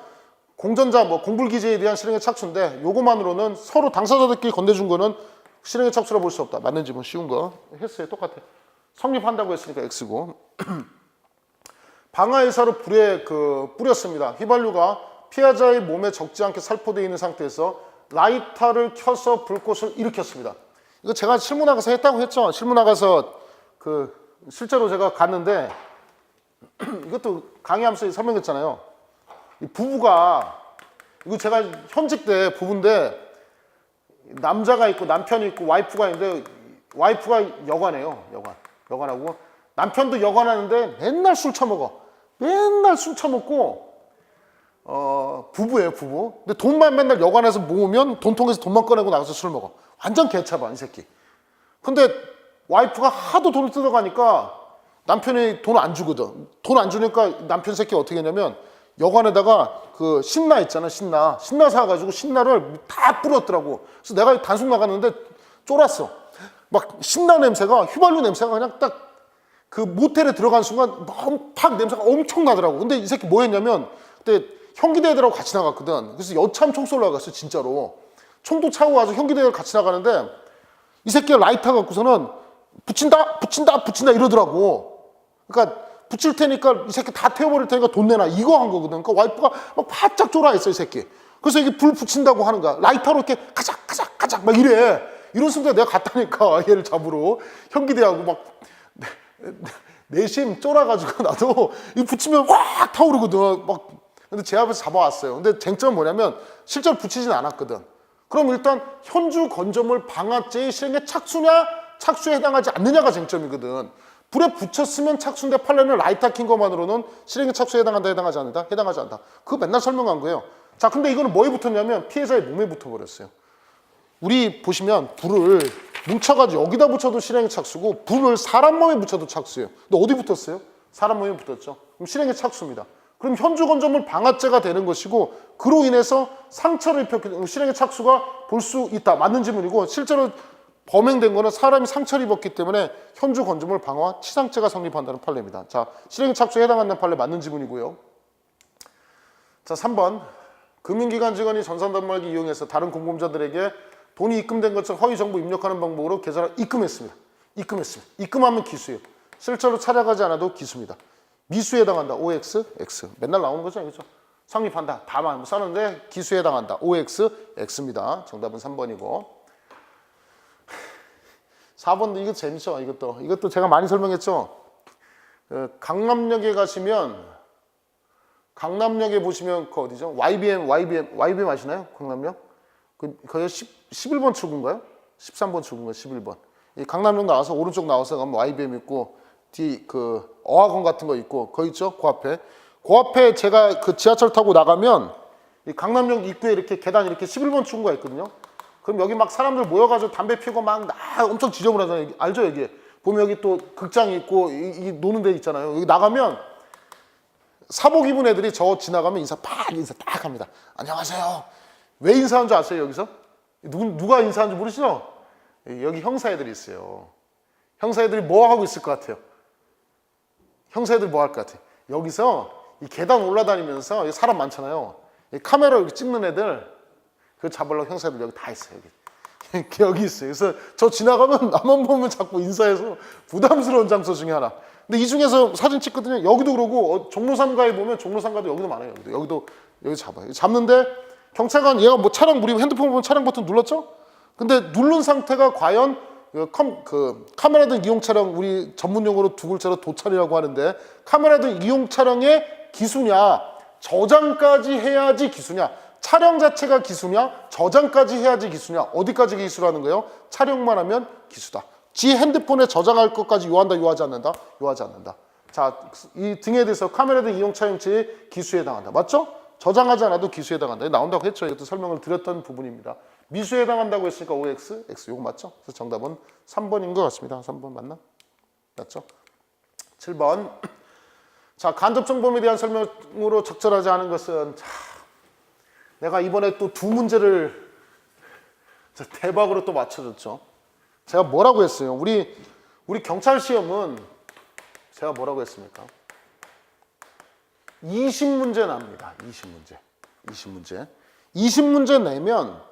Speaker 1: 공전자 뭐 공불기재에 대한 실행의 착수인데 요거만으로는 서로 당사자들끼리 건네준 거는 실행의 착수라 볼 수 없다. 맞는지 뭐 쉬운 거 했어요. 똑같아. 성립한다고 했으니까 X고. 방아의사로 불에 뿌렸습니다. 휘발유가 피해자의 몸에 적지 않게 살포되어 있는 상태에서 라이터를 켜서 불꽃을 일으켰습니다. 이거 제가 실무 나가서 했다고 했죠. 실무 나가서 실제로 제가 갔는데 이것도 강의하면서 설명했잖아요. 이 부부가 이거 제가 현직 때 부부인데 남자가 있고 남편이 있고 와이프가 있는데 와이프가 여관해요. 여관하고 남편도 여관하는데 맨날 술 처먹어. 맨날 술 처먹고 부부예요, 부부. 근데 돈만 맨날 여관에서 모으면 돈통에서 돈만 꺼내고 나가서 술 먹어. 완전 개차반 이 새끼. 근데 와이프가 하도 돈을 뜯어가니까 남편이 돈 안 주거든. 돈 안 주니까 남편 새끼가 어떻게 했냐면 여관에다가 신나 있잖아, 신나 사가지고 신나를 다 뿌렸더라고. 그래서 내가 단속 나갔는데 쫄았어. 막 신나 냄새가 휘발유 냄새가 그냥 딱 모텔에 들어간 순간 팍 냄새가 엄청 나더라고. 근데 이 새끼 뭐 했냐면 그때 형기대 애들하고 같이 나갔거든. 그래서 여참 총 쏠러 갔어, 진짜로. 총도 차고 와서 형기대 애들 같이 나가는데 이 새끼가 라이터 갖고서는 붙인다 이러더라고. 그러니까 붙일 테니까 이 새끼 다 태워버릴 테니까 돈 내놔 이거 한 거거든. 그러니까 와이프가 막 바짝 쫄아했어, 이 새끼. 그래서 이게 불 붙인다고 하는 거야. 라이터로 이렇게 가작 막 이래. 이런 순간 내가 갔다니까 얘를 잡으러 형기대하고 막 내심 쫄아가지고 나도 이거 붙이면 확 타오르거든. 막 근데 제 앞에서 잡아왔어요. 근데 쟁점은 뭐냐면 실제로 붙이진 않았거든. 그럼 일단 현주 건조물 방아죄의 실행에 착수에 해당하지 않느냐가 쟁점이거든. 불에 붙였으면 착수인데 판례는 라이터 킨 것만으로는 실행에 착수에 해당한다, 해당하지 않는다? 해당하지 않다. 그거 맨날 설명한 거예요. 자, 근데 이거는 뭐에 붙었냐면 피해자의 몸에 붙어버렸어요. 우리 보시면 불을 뭉쳐가지고 여기다 붙여도 실행에 착수고 불을 사람 몸에 붙여도 착수예요. 근데 어디 붙었어요? 사람 몸에 붙었죠. 그럼 실행에 착수입니다. 그럼 현주 건조물 방아죄가 되는 것이고 그로 인해서 상처를 입혔기 실행의 착수가 볼 수 있다. 맞는 지문이고 실제로 범행된 거는 사람이 상처를 입었기 때문에 현주 건조물 방화 치상죄가 성립한다는 판례입니다. 자, 실행의 착수에 해당하는 판례 맞는 지문이고요. 자, 3번. 금융기관 직원이 전산단말기 이용해서 다른 공범자들에게 돈이 입금된 것처럼 허위 정보 입력하는 방법으로 계좌를 입금했습니다. 입금하면 기수예요. 실제로 찾아가지 않아도 기수입니다. 미수에 해당한다. OX, X. 맨날 나오는 거죠. 그렇죠? 성립한다. 다만 써는데 기수에 해당한다. OX, X입니다. 정답은 3번이고. 4번도 이거 재밌죠. 이것도 제가 많이 설명했죠. 강남역에 가시면 강남역에 보시면 어디죠? YBM 아시나요? 강남역? 거기 11번 출구인가요? 13번 출구인가요? 11번. 이 강남역 나와서 오른쪽 나와서 가면 YBM 있고 뒤 어학원 같은 거 있고 거기 있죠? 그 앞에 제가 지하철 타고 나가면 이 강남역 입구에 이렇게 계단 이렇게 11번 출구가 있거든요. 그럼 여기 막 사람들 모여가지고 담배 피우고 막 엄청 지저분하잖아요. 알죠? 여기 보면 여기 또 극장이 있고 이 노는 데 있잖아요. 여기 나가면 사복 입은 애들이 저 지나가면 인사 딱 합니다. 안녕하세요. 왜 인사한 줄 아세요? 여기서? 누가 인사한 줄 모르시죠? 여기 형사애들이 있어요. 형사애들이 뭐 하고 있을 것 같아요? 형사애들이 뭐 할 것 같아요? 여기서 이 계단 올라다니면서 사람 많잖아요. 카메라 이렇게 찍는 애들 그거 잡으려고 형사애들 여기 다 있어요. 여기 있어요. 그래서 저 지나가면 나만 보면 자꾸 인사해서 부담스러운 장소 중에 하나. 근데 이 중에서 사진 찍거든요. 여기도 그러고 종로삼가에 보면 종로삼가도 여기도 많아요. 여기 잡아요. 잡는데 경찰관 얘가 뭐 차량 우리 핸드폰 보면 차량 버튼 눌렀죠? 근데 누른 상태가 과연 카메라 등 이용 차량 우리 전문 용어로 두 글자로 도찰이라고 하는데 카메라 등 이용 차량의 기수냐 저장까지 해야지 기수냐 촬영 자체가 기수냐 저장까지 해야지 기수냐 어디까지 기수라는 거예요? 촬영만 하면 기수다. 지 핸드폰에 저장할 것까지 요한다 요하지 않는다? 요하지 않는다. 자, 이 등에 대해서 카메라 등 이용 촬영체의 기수에 해당한다. 맞죠? 저장하지 않아도 기수에 해당한다. 나온다고 했죠. 이것도 설명을 드렸던 부분입니다. 미수에 해당한다고 했으니까 OX, X 요거 맞죠? 그래서 정답은 3번인 것 같습니다. 3번 맞나? 맞죠? 7번. 자, 간접정범에 대한 설명으로 적절하지 않은 것은 자, 내가 이번에 또 두 문제를 대박으로 또 맞춰줬죠. 제가 뭐라고 했어요? 우리 경찰 시험은 제가 뭐라고 했습니까? 20문제 납니다. 20문제. 20문제 내면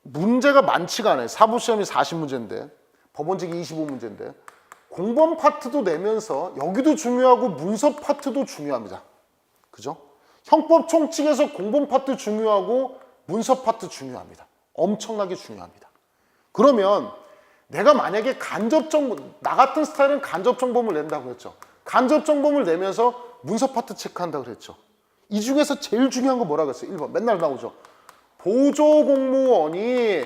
Speaker 1: 문제가 많지가 않아요. 사부시험이 40문제인데 법원직이 25문제인데 공범 파트도 내면서 여기도 중요하고 문서 파트도 중요합니다. 그죠? 형법 총칙에서 공범 파트 중요하고 문서 파트 중요합니다. 엄청나게 중요합니다. 그러면 내가 만약에 나 같은 스타일은 간접정범을 낸다고 했죠. 간접정범을 내면서 문서 파트 체크한다고 그랬죠. 이 중에서 제일 중요한 거 뭐라고 했어요? 1번 맨날 나오죠. 보조공무원이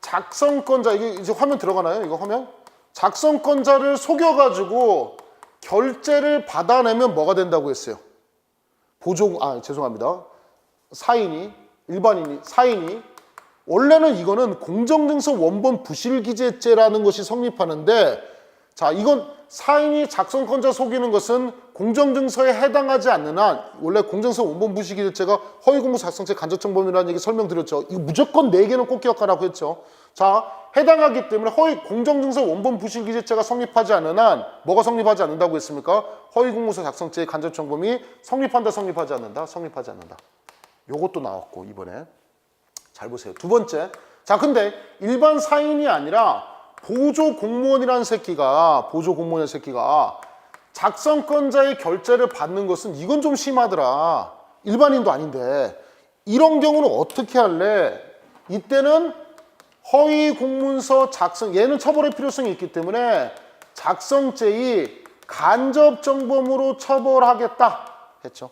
Speaker 1: 작성권자, 이게 이제 화면 들어가나요? 이거 화면? 작성권자를 속여가지고 결제를 받아내면 뭐가 된다고 했어요? 죄송합니다. 사인이 원래는 이거는 공정증서 원본 부실기재죄라는 것이 성립하는데, 자, 이건 사인이 작성권자 속이는 것은 공정증서에 해당하지 않는 한 원래 공정증서 원본 부실기재죄가 허위공무 작성죄 간접정범이라는 얘기 설명드렸죠. 이거 무조건 4개는 꼭 기억하라고 했죠. 자, 해당하기 때문에 공정증서 원본 부실기재죄가 성립하지 않는 한 뭐가 성립하지 않는다고 했습니까? 허위공무서 작성죄의 간접정범이 성립한다, 성립하지 않는다? 성립하지 않는다. 요것도 나왔고 이번에 잘 보세요. 두 번째. 자, 근데 일반 사인이 아니라 보조공무원이라는 새끼가 작성권자의 결제를 받는 것은 이건 좀 심하더라. 일반인도 아닌데 이런 경우는 어떻게 할래? 이때는 허위공문서 작성, 얘는 처벌의 필요성이 있기 때문에 작성죄의 간접정범으로 처벌하겠다 했죠.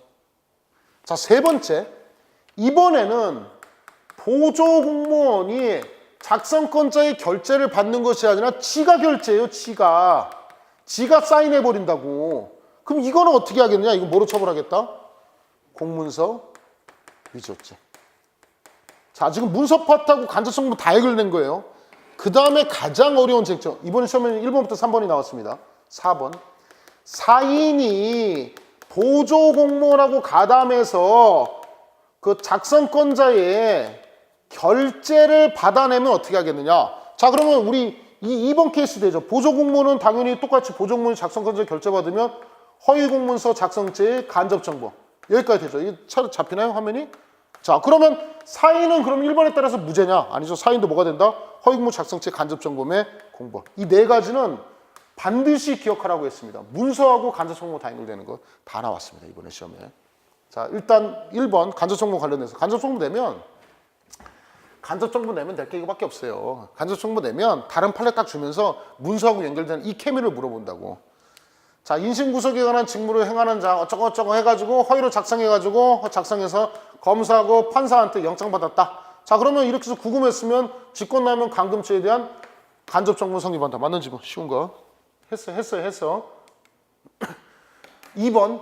Speaker 1: 자, 세 번째. 이번에는 보조공무원이 작성권자의 결제를 받는 것이 아니라 지가 결제예요. 지가 사인해버린다고. 그럼 이거는 어떻게 하겠느냐? 이거 뭐로 처벌하겠다? 공문서 위조죄. 자, 지금 문서 파트하고 간접정범 다 해결된 거예요. 그 다음에 가장 어려운 쟁점. 이번 시험에는 1번부터 3번이 나왔습니다. 4번. 사인이 보조공무원하고 가담해서 그 작성권자의 결제를 받아내면 어떻게 하겠느냐? 자, 그러면 우리 이 2번 케이스 되죠. 보조공무원은 당연히 똑같이 보조공무원이 작성권자 결제받으면 허위공문서 작성죄의 간접정범. 여기까지 되죠. 이게 잡히나요? 화면이? 자, 그러면 사인은 그럼 1번에 따라서 무죄냐? 아니죠. 사인도 뭐가 된다? 허위공무 작성죄 간접정범의 공범. 이 네 가지는 반드시 기억하라고 했습니다. 문서하고 간접정범 다 연결되는 거 다 나왔습니다. 이번에 시험에. 자, 일단 1번 간접정범 관련해서 간접정범 내면 될 게 이거밖에 없어요. 간접정범 내면 다른 판례 딱 주면서 문서하고 연결되는 이 케미를 물어본다고. 자, 인신구속에 관한 직무를 행하는 자 어쩌고 해가지고 허위로 작성해가지고 작성해서 검사하고 판사한테 영장 받았다. 자, 그러면 이렇게 해서 구금했으면 직권남용 감금죄에 대한 간접정범 성립한다. 맞는지 뭐 쉬운 거. 했어. 2번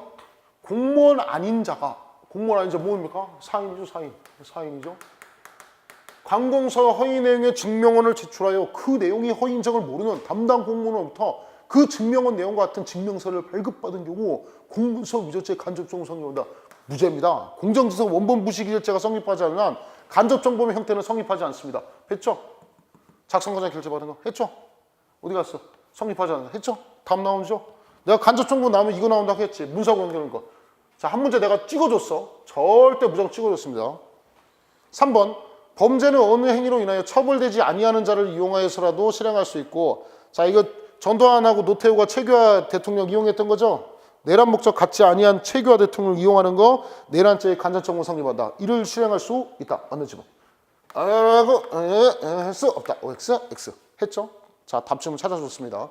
Speaker 1: 공무원 아닌 자가 뭡니까? 사인이죠. 관공서 허위 내용의 증명원을 제출하여 그 내용이 허위인 점을 모르는 담당 공무원으로부터 그 증명원 내용과 같은 증명서를 발급받은 경우 공문서 위조죄 간접정범 성립한다. 무죄입니다. 공정증서 원본 부실기재죄가 성립하지 않는 한 간접정범의 형태는 성립하지 않습니다. 했죠? 작성권자 결제받은 거 했죠? 어디 갔어? 성립하지 않는 거 했죠? 다음 나오죠? 내가 간접정범 나오면 이거 나온다고 했지. 문서하고 연결하는 거. 자, 한 문제 내가 찍어줬어. 절대 무조건 찍어줬습니다. 3번. 범죄는 어느 행위로 인하여 처벌되지 아니하는 자를 이용하여서라도 실행할 수 있고, 자, 이거 전두환하고 노태우가 최규하 대통령 이용했던 거죠. 내란 목적 갖지 아니한 최규하 대통령을 이용하는 거 내란죄의 간접정범 성립한다. 이를 실행할 수 있다. 맞는지 뭐. 할 수 없다. OX, X. 했죠? 자, 답점을 찾아줬습니다.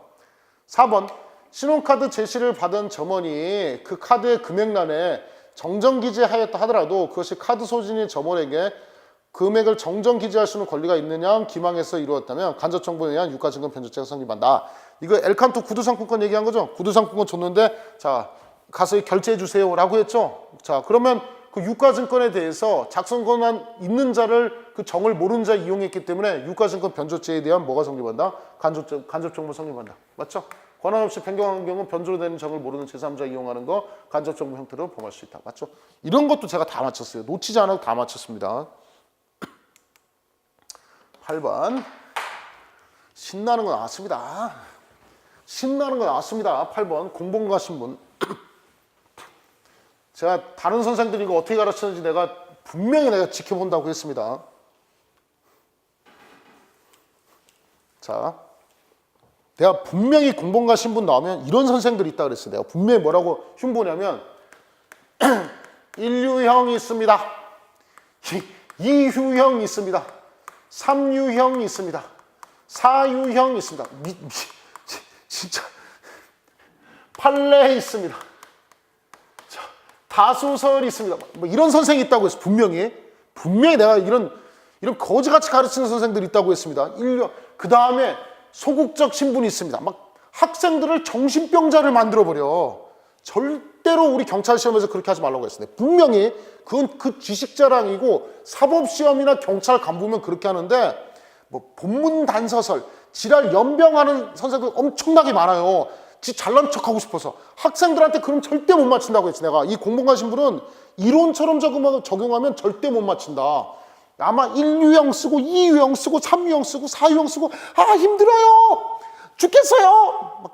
Speaker 1: 4번. 신용카드 제시를 받은 점원이 그 카드의 금액란에 정정 기재하였다 하더라도 그것이 카드 소진인 점원에게 금액을 정정 기재할 수 있는 권리가 있느냐 기망해서 이루었다면 간접정범에 의한 유가증권 변조죄가 성립한다. 이거 엘칸토 구두상품권 얘기한 거죠? 구두상품권 줬는데 자, 가서 결제해 주세요 라고 했죠. 자, 그러면 그 유가증권에 대해서 작성 권한 있는 자를 그 정을 모르는 자 이용했기 때문에 유가증권 변조죄에 대한 뭐가 성립한다? 간접정보 성립한다. 맞죠? 권한 없이 변경하는 경우 변조로 되는 정을 모르는 제3자 이용하는 거 간접정보 형태로 범할 수 있다. 맞죠? 이런 것도 제가 다 맞췄어요. 놓치지 않아도 다 맞췄습니다. 8번. 신나는 거 나왔습니다. 신나는 거 나왔습니다. 8번. 공본과 신분. 제가 다른 선생들이 이거 어떻게 가르치는지 분명히 내가 지켜본다고 했습니다. 자, 내가 분명히 공본과 신분 나오면 이런 선생들이 있다 그랬어요. 내가 분명히 뭐라고 흉보냐면 인류형이 있습니다. 이유형이 있습니다. 삼유형이 있습니다. 사유형이 있습니다. 진짜 판례 있습니다. 다소설이 있습니다. 뭐 이런 선생이 있다고 했어요. 분명히 내가 이런 거지같이 가르치는 선생들이 있다고 했습니다. 그 다음에 소극적 신분이 있습니다. 막 학생들을 정신병자를 만들어버려. 절대로 우리 경찰 시험에서 그렇게 하지 말라고 했습니다. 분명히 그건 그 지식자랑이고 사법시험이나 경찰 간부면 그렇게 하는데 뭐 본문 단서설, 지랄 연병하는 선생들 엄청나게 많아요. 지 잘난 척하고 싶어서 학생들한테 그럼 절대 못 맞춘다고 했지. 내가 이 공본과 신분은 이론처럼 적용하면 절대 못 맞춘다. 아마 1유형 쓰고 2유형 쓰고 3유형 쓰고 4유형 쓰고 힘들어요 죽겠어요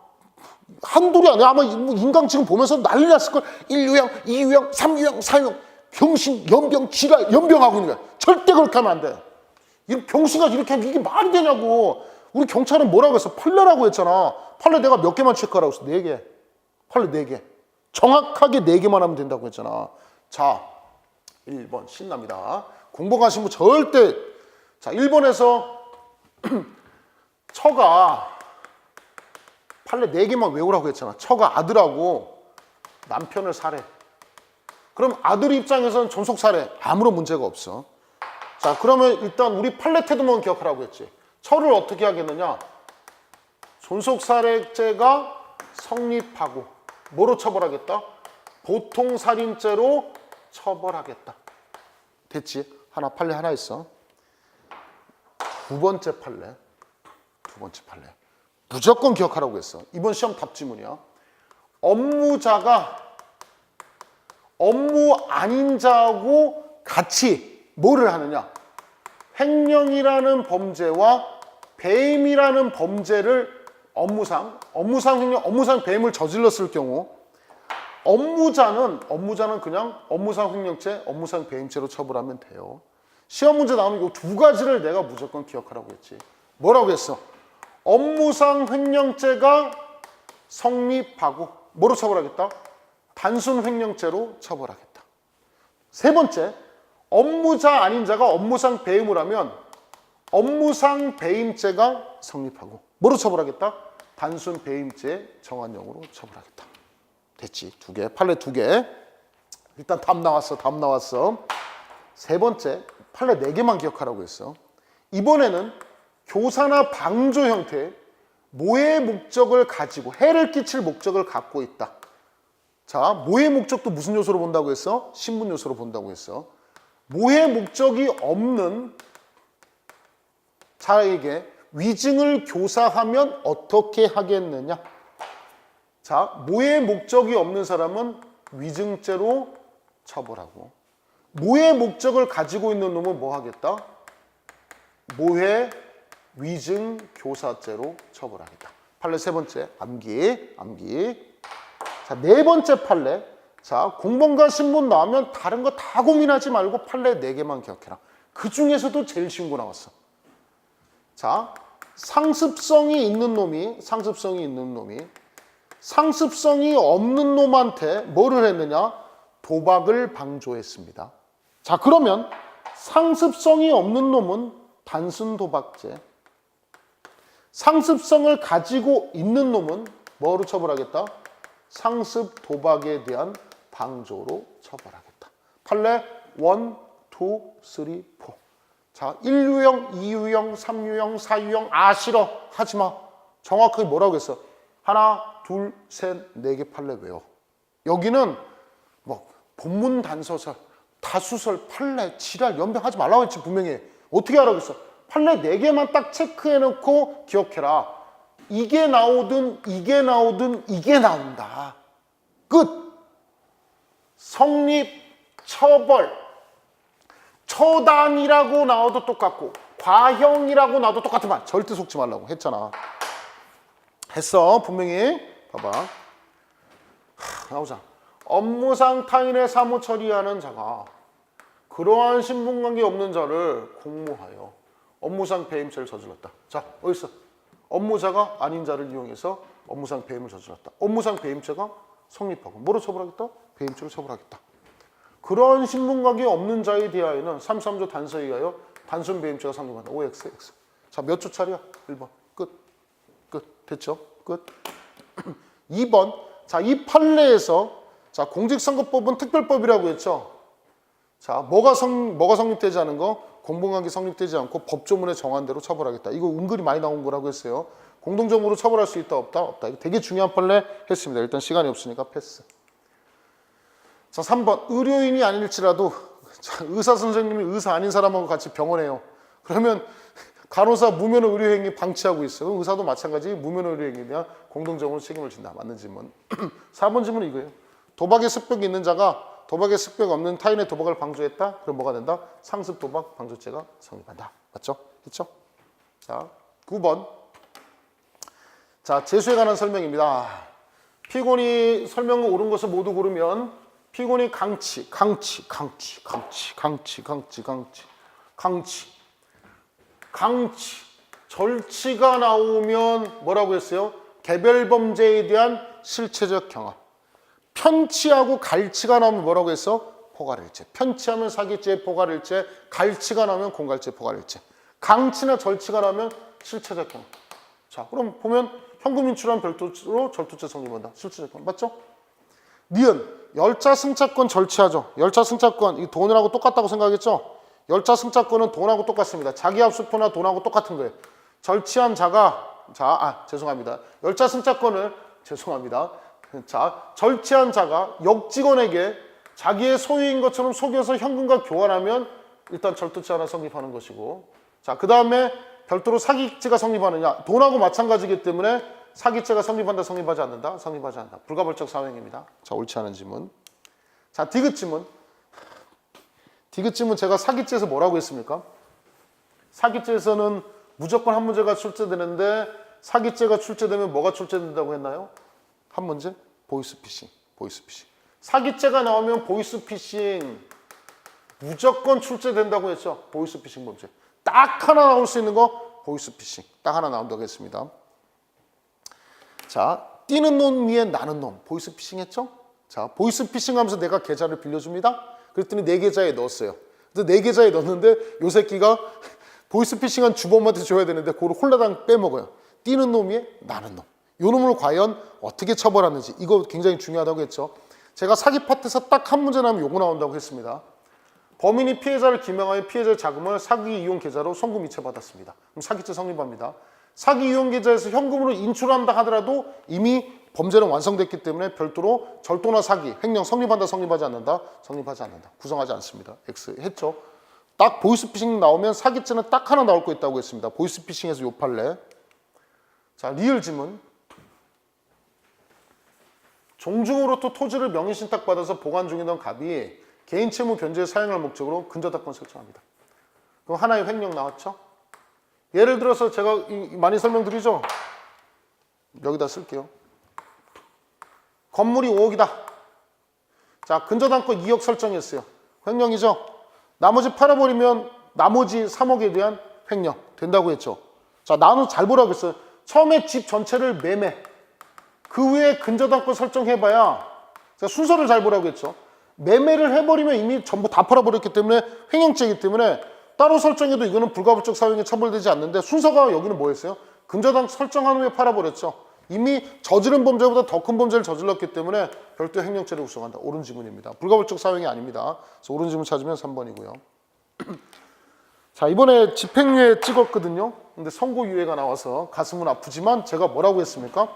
Speaker 1: 한둘이 아니야. 아마 인강 지금 보면서 난리 났을 걸. 1유형 2유형 3유형 4유형 병신 연병 지랄 연병하고 있는 거야. 절대 그렇게 하면 안 돼. 이 병신가 이렇게 하면 이게 말이 되냐고. 우리 경찰은 뭐라고 했어? 판례라고 했잖아. 판례 내가 몇 개만 체크하라고 했어? 4개. 판례 4개. 정확하게 4개만 하면 된다고 했잖아. 자, 1번 신납니다. 공부하신 분 절대. 자, 1번에서 처가 판례 4개만 외우라고 했잖아. 처가 아들하고 남편을 살해. 그럼 아들 입장에서는 존속 살해. 아무런 문제가 없어. 자, 그러면 일단 우리 판례 태도만 기억하라고 했지. 처를 어떻게 하겠느냐? 존속살해죄가 성립하고 뭐로 처벌하겠다? 보통살인죄로 처벌하겠다. 됐지? 판례 하나 있어. 두 번째 판례. 무조건 기억하라고 했어. 이번 시험 답지문이야. 업무자가 업무 아닌 자하고 같이 뭐를 하느냐? 횡령이라는 범죄와 배임이라는 범죄를 업무상 배임을 저질렀을 경우 업무자는 그냥 업무상 횡령죄, 업무상 배임죄로 처벌하면 돼요. 시험 문제 나오면 이 두 가지를 내가 무조건 기억하라고 했지. 뭐라고 했어? 업무상 횡령죄가 성립하고 뭐로 처벌하겠다? 단순 횡령죄로 처벌하겠다. 세 번째, 업무자 아닌 자가 업무상 배임을 하면 업무상 배임죄가 성립하고 뭐로 처벌하겠다? 단순 배임죄 정한형으로 처벌하겠다. 됐지? 2개. 판례 2개. 일단 답 나왔어. 세 번째, 판례 4개만 기억하라고 했어. 이번에는 교사나 방조 형태의 모의 목적을 가지고 해를 끼칠 목적을 갖고 있다. 자, 모의 목적도 무슨 요소로 본다고 했어? 신분 요소로 본다고 했어. 모의 목적이 없는 자에게 위증을 교사하면 어떻게 하겠느냐? 자, 모의 목적이 없는 사람은 위증죄로 처벌하고 모의 목적을 가지고 있는 놈은 뭐 하겠다? 모해 위증 교사죄로 처벌하겠다. 판례 세 번째, 암기. 자, 네 번째 판례. 자, 공본과 신문 나오면 다른 거 다 고민하지 말고 판례 4개만 기억해라. 그 중에서도 제일 쉬운 거 나왔어. 자, 상습성이 있는 놈이 상습성이 없는 놈한테 뭐를 했느냐? 도박을 방조했습니다. 자, 그러면 상습성이 없는 놈은 단순 도박죄, 상습성을 가지고 있는 놈은 뭐로 처벌하겠다? 상습 도박에 대한 방조로 처벌하겠다. 판례 1, 2, 3, 4. 자, 1유형, 2유형, 3유형, 4유형. 싫어. 하지 마. 정확하게 뭐라고 했어? 하나, 둘, 셋, 4개 판례 외워. 여기는 뭐 본문 단서설, 다수설, 판례, 지랄, 연병하지 말라고 했지 분명히. 어떻게 하라겠어? 판례 4개만 딱 체크해놓고 기억해라. 이게 나오든 이게 나오든 이게 나온다. 끝. 성립, 처벌, 처단이라고 나와도 똑같고 과형이라고 나와도 똑같으면 절대 속지 말라고 했잖아. 했어 분명히. 봐봐. 나오자. 업무상 타인의 사무 처리하는 자가 그러한 신분관계 없는 자를 공모하여 업무상 배임죄를 저질렀다. 자, 어딨어? 업무자가 아닌 자를 이용해서 업무상 배임을 저질렀다. 업무상 배임죄가 성립하고 뭐로 처벌하겠다? 배임죄로 처벌하겠다. 그러한 신분관계 없는 자에 대하여는 33조 단서에 의하여 단순 배임죄가 성립한다. OX, X. 자, 몇 조 차례야? 1번. 끝. 끝. 됐죠? 끝. 2번. 자, 이 판례에서 자, 공직선거법은 특별법이라고 했죠. 자, 뭐가 성립되지 않은 거? 공공관계 성립되지 않고 법조문에 정한 대로 처벌하겠다. 이거 은근히 많이 나온 거라고 했어요. 공동정보로 처벌할 수 있다, 없다? 없다. 이거 되게 중요한 판례 했습니다. 일단 시간이 없으니까 패스. 자, 3번. 의료인이 아닐지라도 자, 의사 선생님이 의사 아닌 사람하고 같이 병원에요. 그러면 간호사 무면허 의료행위 방치하고 있어요. 의사도 마찬가지 무면허 의료행위에 대한 공동정보로 책임을 진다. 맞는 질문. 4번 질문은 이거예요. 도박의 습벽이 있는 자가 도박의 습벽 없는 타인의 도박을 방조했다? 그럼 뭐가 된다? 상습 도박 방조죄가 성립한다. 맞죠? 그렇죠? 자, 9번. 자, 재수에 관한 설명입니다. 피고인이 설명을 옳은 것을 모두 고르면 피고인이 강치, 절치가 나오면 뭐라고 했어요? 개별 범죄에 대한 실체적 경험. 편치하고 갈치가 나오면 뭐라고 했어? 포괄일체. 편치하면 사기죄, 포괄일체. 갈치가 나오면 공갈죄, 포괄일체. 강치나 절치가 나오면 실체적 경험. 자, 그럼 보면 현금 인출한 별도로 절도죄 성립한다. 실체적 경험. 맞죠? 니은 열차 승차권 절취하죠. 열차 승차권 이 돈하고 똑같다고 생각했죠? 열차 승차권은 돈하고 똑같습니다. 자기압수표나 돈하고 똑같은 거예요. 절취한 자가 죄송합니다. 열차 승차권을 절취한 자가 역직원에게 자기의 소유인 것처럼 속여서 현금과 교환하면 일단 절도죄 하나 성립하는 것이고, 자, 그 다음에 별도로 사기죄가 성립하느냐? 돈하고 마찬가지이기 때문에 사기죄가 성립한다, 성립하지 않는다? 성립하지 않는다. 불가벌적 사행입니다. 자, 옳지 않은 지문. 자, 디귿지문. 디귿지문 제가 사기죄에서 뭐라고 했습니까? 사기죄에서는 무조건 한 문제가 출제되는데 사기죄가 출제되면 뭐가 출제된다고 했나요? 한 문제? 보이스피싱. 사기죄가 나오면 보이스피싱 무조건 출제된다고 했죠. 보이스피싱 범죄. 딱 하나 나올 수 있는 거 보이스피싱. 딱 하나 나온다고 했습니다. 자, 뛰는 놈 위에 나는 놈. 보이스피싱 했죠? 자, 보이스피싱 하면서 내가 계좌를 빌려줍니다. 그랬더니 내 계좌에 넣었어요. 근데 내 계좌에 넣었는데 요 새끼가 보이스피싱한 주범한테 줘야 되는데 그걸 홀라당 빼먹어요. 뛰는 놈 위에 나는 놈. 요 놈을 과연 어떻게 처벌하는지 이거 굉장히 중요하다고 했죠. 제가 사기 파트에서 딱 한 문제 나오면 요거 나온다고 했습니다. 범인이 피해자를 기명하여 피해자의 자금을 사기 이용 계좌로 송금 이체받았습니다. 그럼 사기죄 성립합니다. 사기 이용 계좌에서 현금으로 인출한다 하더라도 이미 범죄는 완성됐기 때문에 별도로 절도나 사기, 횡령 성립한다, 성립하지 않는다? 성립하지 않는다. 구성하지 않습니다. X 했죠. 딱 보이스피싱 나오면 사기죄는 딱 하나 나올 거 있다고 했습니다. 보이스피싱에서 요 판례. 자, 리을 지문. 종중으로부터 토지를 명의신탁받아서 보관 중이던 갑이 개인 채무 변제에 사용할 목적으로 근저당권 설정합니다. 그럼 하나의 횡령 나왔죠? 예를 들어서 제가 많이 설명드리죠? 여기다 쓸게요. 건물이 5억이다. 자, 근저당권 2억 설정했어요. 횡령이죠? 나머지 팔아버리면 나머지 3억에 대한 횡령 된다고 했죠. 자, 나는 잘 보라고 했어요. 처음에 집 전체를 매매. 그 후에 근저당권 설정해봐야 순서를 잘 보라고 했죠. 매매를 해버리면 이미 전부 다 팔아버렸기 때문에 횡령죄이기 때문에 따로 설정해도 이거는 불가불적 사용에 처벌되지 않는데 순서가 여기는 뭐였어요? 근저당 설정한 후에 팔아버렸죠. 이미 저지른 범죄보다 더 큰 범죄를 저질렀기 때문에 별도 횡령죄를 구성한다. 옳은 지문입니다. 불가불적 사용이 아닙니다. 그래서 옳은 지문 찾으면 3번이고요. 자, 이번에 집행유예 찍었거든요. 근데 선고유예가 나와서 가슴은 아프지만 제가 뭐라고 했습니까?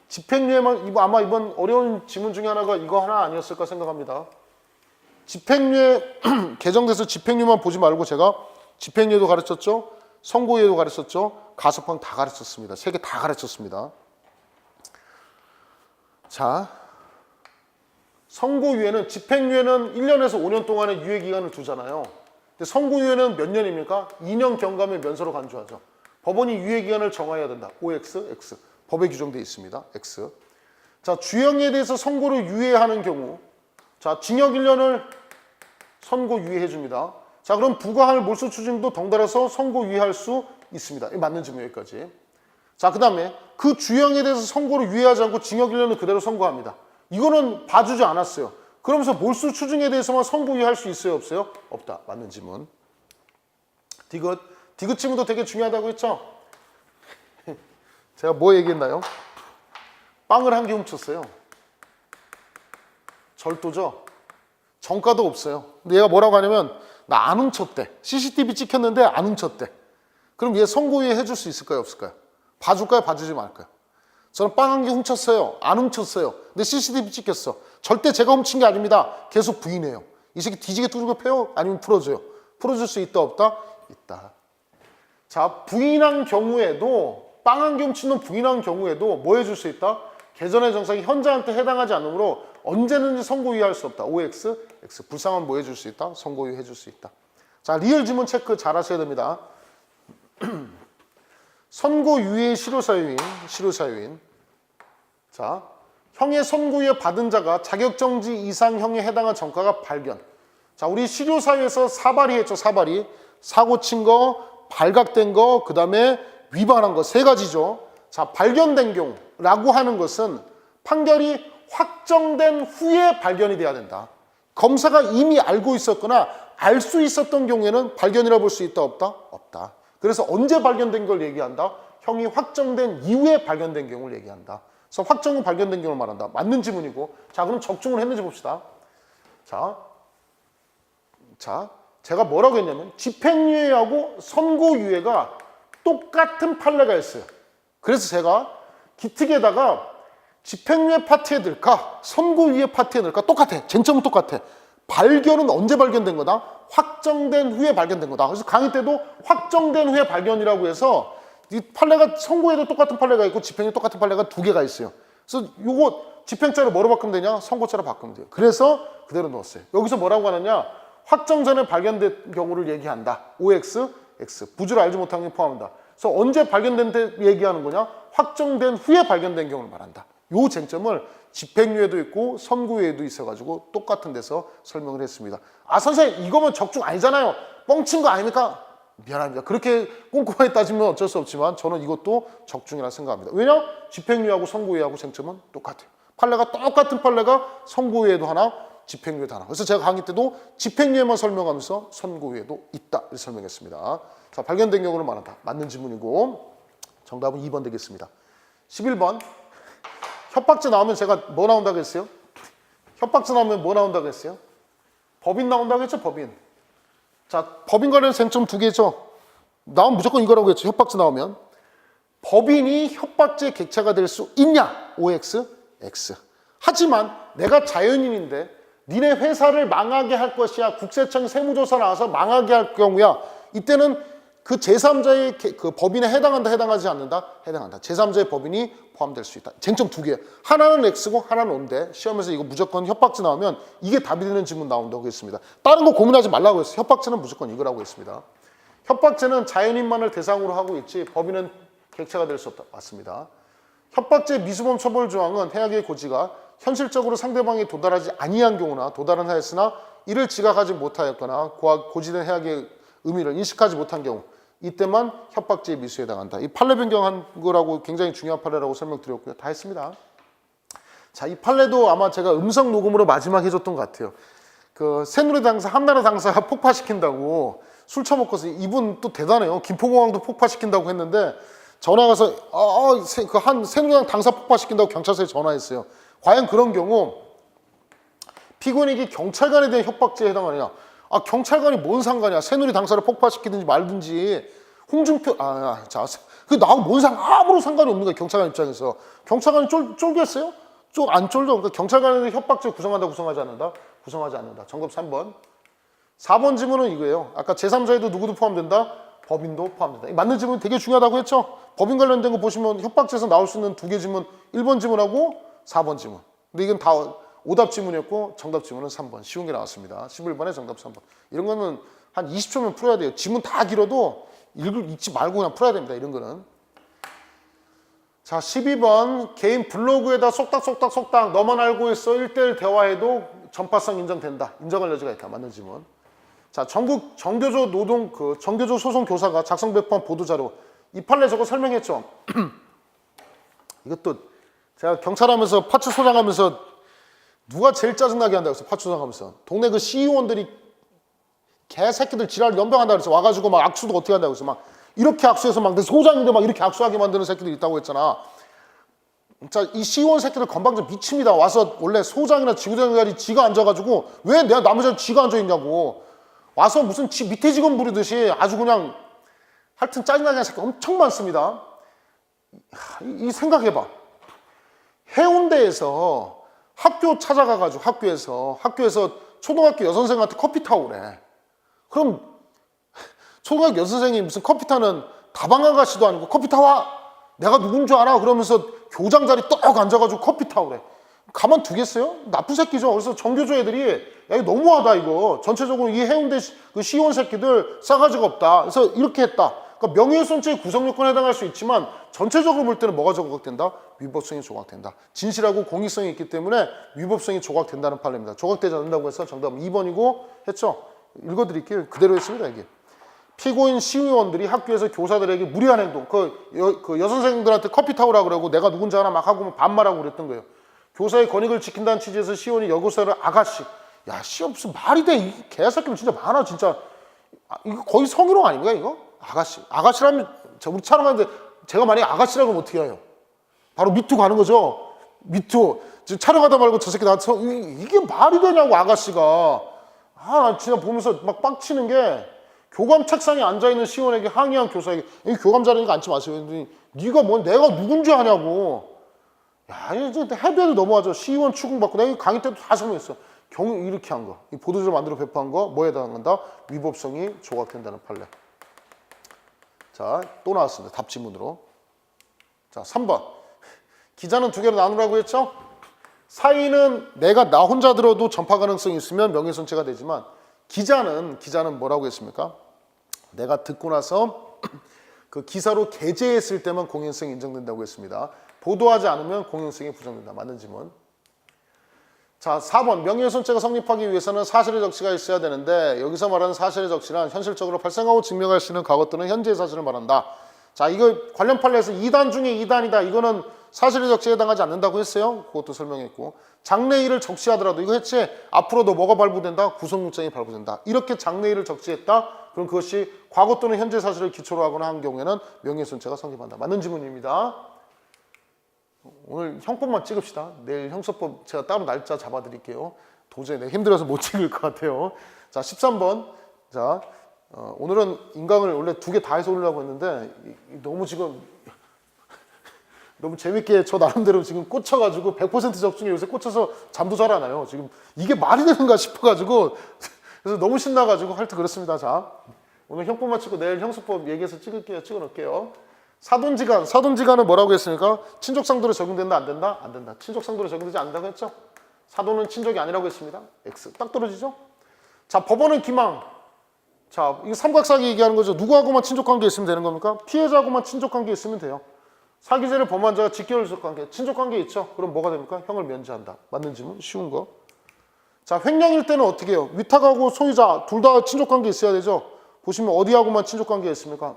Speaker 1: 집행유예만 아마 이번 어려운 지문 중에 하나가 이거 하나 아니었을까 생각합니다. 집행유예 개정돼서 집행유예만 보지 말고 제가 집행유예도 가르쳤죠, 선고유예도 가르쳤죠, 가석방 다 가르쳤습니다. 세 개 다 가르쳤습니다. 자, 선고유예는 집행유예는 1년에서 5년 동안의 유예기간을 두잖아요. 근데 선고유예는 몇 년입니까? 2년 경감의 면소로 간주하죠. 법원이 유예기간을 정해야 된다. OX, X. 법에 규정되어 있습니다. X. 자, 주형에 대해서 선고를 유예하는 경우, 자, 징역 1년을 선고 유예해 줍니다. 자, 그럼 부과할 몰수 추징도 덩달아서 선고 유예할 수 있습니다. 이 맞는 질문 여기까지. 자, 그 다음에 그 주형에 대해서 선고를 유예하지 않고 징역 1년을 그대로 선고합니다. 이거는 봐주지 않았어요. 그러면서 몰수 추징에 대해서만 선고 유예할 수 있어요, 없어요? 없다. 맞는 질문. 디귿. 디귿 질문도 되게 중요하다고 했죠? 제가 뭐 얘기했나요? 빵을 한 개 훔쳤어요. 절도죠? 정가도 없어요. 근데 얘가 뭐라고 하냐면 나 안 훔쳤대. CCTV 찍혔는데 안 훔쳤대. 그럼 얘 선고유예 해줄 수 있을까요, 없을까요? 봐줄까요, 봐주지 말까요? 저는 빵 한 개 훔쳤어요. 안 훔쳤어요. 근데 CCTV 찍혔어. 절대 제가 훔친 게 아닙니다. 계속 부인해요. 이 새끼 뒤지게 두들겨 패요? 아니면 풀어줘요? 풀어줄 수 있다, 없다? 있다. 자, 부인한 경우에도 빵 한 개 훔친 놈 부인한 경우에도 뭐 해줄 수 있다? 개전의 정상이 현자한테 해당하지 않으므로 언제든지 선고유예할 수 없다. OX, X. 불쌍한 뭐 해줄 수 있다? 선고유예 해줄 수 있다. 자, 리얼 지문 체크 잘 하셔야 됩니다. 선고유예 실효사유인. 자, 형의 선고유예 받은 자가 자격정지 이상 형에 해당한 전과가 발견. 자, 우리 실효사유에서 사발이 했죠, 사발이. 사고 친 거, 발각된 거, 그 다음에 위반한 거 세 가지죠. 자, 발견된 경우라고 하는 것은 판결이 확정된 후에 발견이 돼야 된다. 검사가 이미 알고 있었거나 알 수 있었던 경우에는 발견이라 볼 수 있다, 없다? 없다. 그래서 언제 발견된 걸 얘기한다? 형이 확정된 이후에 발견된 경우를 얘기한다. 그래서 확정 후 발견된 경우를 말한다. 맞는 지문이고. 자, 그럼 적중을 했는지 봅시다. 자, 제가 뭐라고 했냐면 집행유예하고 선고유예가 똑같은 판례가 있어요. 그래서 제가 기특에다가 집행유예 파트에 넣을까 선고유예 파트에 넣을까 똑같아. 쟁점은 똑같아. 발견은 언제 발견된 거다? 확정된 후에 발견된 거다. 그래서 강의 때도 확정된 후에 발견이라고 해서 이 판례가 선고에도 똑같은 판례가 있고 집행에 똑같은 판례가 두 개가 있어요. 그래서 요거 집행자로 뭐로 바꾸면 되냐? 선고자로 바꾸면 돼요. 그래서 그대로 넣었어요. 여기서 뭐라고 하느냐? 확정 전에 발견된 경우를 얘기한다. OX, X. 부주를 알지 못한 게 포함한다. 그래서 언제 발견된 때 얘기하는 거냐? 확정된 후에 발견된 경우를 말한다. 요 쟁점을 집행유예도 있고 선고유예도 있어가지고 똑같은 데서 설명을 했습니다. 아, 선생님 이거면 적중 아니잖아요. 뻥친 거 아닙니까? 미안합니다. 그렇게 꼼꼼하게 따지면 어쩔 수 없지만 저는 이것도 적중이라 생각합니다. 왜냐? 집행유예하고 선고유예하고 쟁점은 똑같아요. 판례가 똑같은 판례가 선고유예도 하나, 집행유예도 하나. 그래서 제가 강의 때도 집행유예만 설명하면서 선고유예도 있다 이렇게 설명했습니다. 자, 발견된 경우를 말한다. 맞는 질문이고 정답은 2번 되겠습니다. 11번. 협박죄 나오면 제가 뭐 나온다고 했어요? 협박죄 나오면 뭐 나온다고 했어요? 법인 나온다고 했죠, 법인. 자, 법인 관련 쟁점 두 개죠. 나오면 무조건 이거라고 했죠, 협박죄 나오면. 법인이 협박죄 객체가 될 수 있냐? OX, X. 하지만 내가 자연인인데 니네 회사를 망하게 할 것이야. 국세청 세무조사 나와서 망하게 할 경우야. 이때는 그 제3자의 그 법인에 해당한다, 해당하지 않는다? 해당한다. 제3자의 법인이 포함될 수 있다. 쟁점 두 개. 하나는 X고 하나는 O인데 시험에서 이거 무조건 협박죄 나오면 이게 답이 되는 질문 나온다고 했습니다. 다른 거 고민하지 말라고 했어요. 협박죄는 무조건 이거라고 했습니다. 협박죄는 자연인만을 대상으로 하고 있지 법인은 객체가 될 수 없다. 맞습니다. 협박죄 미수범 처벌 조항은 해악의 고지가 현실적으로 상대방이 도달하지 아니한 경우나 도달은 하였으나 이를 지각하지 못하였거나 고지된 해악의 의미를 인식하지 못한 경우 이때만 협박죄 미수에 해당한다. 이 판례 변경한 거라고 굉장히 중요한 판례라고 설명드렸고요. 다 했습니다. 자, 이 판례도 아마 제가 음성 녹음으로 마지막 해줬던 것 같아요. 그 새누리당 한나라 당사가 폭파시킨다고 술 처먹고서 이분 또 대단해요. 김포공항도 폭파시킨다고 했는데 전화 가서 그 새누리당 당사 폭파시킨다고 경찰서에 전화했어요. 과연 그런 경우 피고인에게 경찰관에 대한 협박죄에 해당하느냐? 아, 경찰관이 뭔 상관이야? 새누리 당사를 폭파시키든지 말든지 홍준표 그 나하고 아무런 상관이 없는 거야, 경찰관 입장에서. 경찰관이 쫄겠어요? 안 쫄죠. 그러니까 경찰관에게 협박죄 구성한다, 구성하지 않는다? 구성하지 않는다. 정답 3번. 4번 지문은 이거예요. 아까 제3자에도 누구도 포함된다? 법인도 포함된다. 맞는 지문 되게 중요하다고 했죠? 법인 관련된 거 보시면 협박죄에서 나올 수 있는 두 개 지문, 1번 지문하고 4번 지문. 근데 이건 다 오답 지문이었고 정답 지문은 3번. 쉬운 게 나왔습니다. 11번에 정답 3번. 이런 거는 한 20초면 풀어야 돼요. 지문 다 길어도 읽지 말고 그냥 풀어야 됩니다. 이런 거는. 자, 12번. 개인 블로그에다 속닥 너만 알고 있어 1대1 대화해도 전파성 인정된다. 인정할 여지가 있다. 맞는 지문. 자, 전국 정교조 정교조 소송 교사가 작성 배포한 보도자료. 이 판례 저거 설명했죠. 이것도 제가 경찰하면서 파출소장하면서 누가 제일 짜증나게 한다고 했어. 파출소장하면서. 동네 그 시의원들이 개새끼들 지랄 연병한다 그랬어. 와가지고 막 악수도 어떻게 한다고 했어. 막 이렇게 악수해서 막 내 소장인데 막 이렇게 악수하게 만드는 새끼들 있다고 했잖아. 자, 이 시의원 새끼들 건방져 미칩니다. 와서 원래 소장이나 지구장 자리 지가 앉아가지고 왜 내가 남의 자리 지가 앉아있냐고. 와서 무슨 지 밑에 직원 부리듯이 아주 그냥 하여튼 짜증나게 하는 새끼 엄청 많습니다. 이 생각해봐. 해운대에서 학교 찾아가가지고 학교에서 초등학교 여선생한테 커피 타오래. 그럼 초등학교 여선생이 무슨 커피 타는 다방 아가씨도 아니고 커피 타와. 내가 누군 줄 알아? 그러면서 교장 자리 떡 앉아가지고 커피 타오래. 가만 두겠어요? 나쁜 새끼죠. 그래서 정교조 애들이 야, 이거 너무하다 이거. 전체적으로 이 해운대 그 시의원 새끼들 싸가지가 없다. 그래서 이렇게 했다. 그러니까 명예훼손죄의 구성요건에 해당할 수 있지만 전체적으로 볼 때는 뭐가 조각된다? 위법성이 조각된다. 진실하고 공익성이 있기 때문에 위법성이 조각된다는 판례입니다. 조각되지 않는다고 해서 정답은 2번이고 했죠. 읽어드릴게요. 그대로 했습니다. 이게. 피고인 시의원들이 학교에서 교사들에게 무리한 행동, 그 여선생들한테 커피 타오라 그러고 내가 누군지 알아 막 하고 반말하고 그랬던 거예요. 교사의 권익을 지킨다는 취지에서 시의원이 여교사를 아가씨. 야, 씨, 무슨 말이 돼. 이 개새끼들 진짜 많아, 진짜. 이거 거의 성희롱 아닙니까, 이거? 아가씨. 아가씨라면, 우리 촬영하는데 제가 만약에 아가씨라고 하면 어떻게 해요? 바로 미투 가는 거죠? 미투. 지금 촬영하다 말고 저 새끼 나한테 이게 말이 되냐고, 아가씨가. 나 진짜 보면서 막 빡치는 게 교감 책상에 앉아있는 시의원에게 항의한 교사에게 이 교감 자리니까 앉지 마세요. 네가 내가 누군지 아냐고. 야, 이제 해배도 넘어가죠. 시의원 추궁받고 내가 강의 때도 다 설명했어. 경우 이렇게 한 거, 이 보도자료 만들어 배포한 거 뭐에 해당한다? 위법성이 조각된다는 판례. 자, 또 나왔습니다. 답 지문으로. 자, 3번. 기자는 두 개로 나누라고 했죠? 사인은 나 혼자 들어도 전파 가능성이 있으면 명예훼손죄가 되지만 기자는 뭐라고 했습니까? 내가 듣고 나서 그 기사로 게재했을 때만 공연성이 인정된다고 했습니다. 보도하지 않으면 공연성이 부정된다. 맞는 지문. 자, 4번. 명예훼손죄가 성립하기 위해서는 사실의 적시가 있어야 되는데 여기서 말하는 사실의 적시는 현실적으로 발생하고 증명할 수 있는 과거 또는 현재의 사실을 말한다. 자, 이거 관련 판례에서 2단 중에 2단이다. 이거는 사실의 적시에 해당하지 않는다고 했어요. 그것도 설명했고. 장래일을 적시하더라도 이거 했지. 앞으로도 뭐가 발부된다? 구속영장이 발부된다. 이렇게 장래일을 적시했다. 그럼 그것이 과거 또는 현재 사실을 기초로 하거나 한 경우에는 명예훼손죄가 성립한다. 맞는 지문입니다. 오늘 형법만 찍읍시다. 내일 형사법 제가 따로 날짜 잡아드릴게요. 도저히 내가 힘들어서 못 찍을 것 같아요. 자, 13번. 자, 오늘은 인강을 원래 2개 다 해서 올리려고 했는데 너무 지금 너무 재밌게 저 나름대로 지금 꽂혀가지고 100% 적중에 요새 꽂혀서 잠도 잘 안 와요. 지금 이게 말이 되는가 싶어가지고 그래서 너무 신나가지고 하여튼 그렇습니다. 자, 오늘 형법만 찍고 내일 형사법 얘기해서 찍어놓을게요. 사돈지간은 뭐라고 했습니까? 친족상도로 적용된다, 안 된다? 안 된다. 친족상도로 적용되지 않는다고 했죠? 사돈은 친족이 아니라고 했습니다. X. 딱 떨어지죠? 자, 법원은 기망. 자, 이거 삼각사기 얘기하는 거죠. 누구하고만 친족관계 있으면 되는 겁니까? 피해자하고만 친족관계 있으면 돼요. 사기죄를 범한 자가 직결적 관계, 친족관계 있죠? 그럼 뭐가 됩니까? 형을 면제한다. 맞는 지문? 쉬운 거. 자, 횡령일 때는 어떻게 해요? 위탁하고 소유자 둘 다 친족관계 있어야 되죠? 보시면 어디하고만 친족관계 있습니까?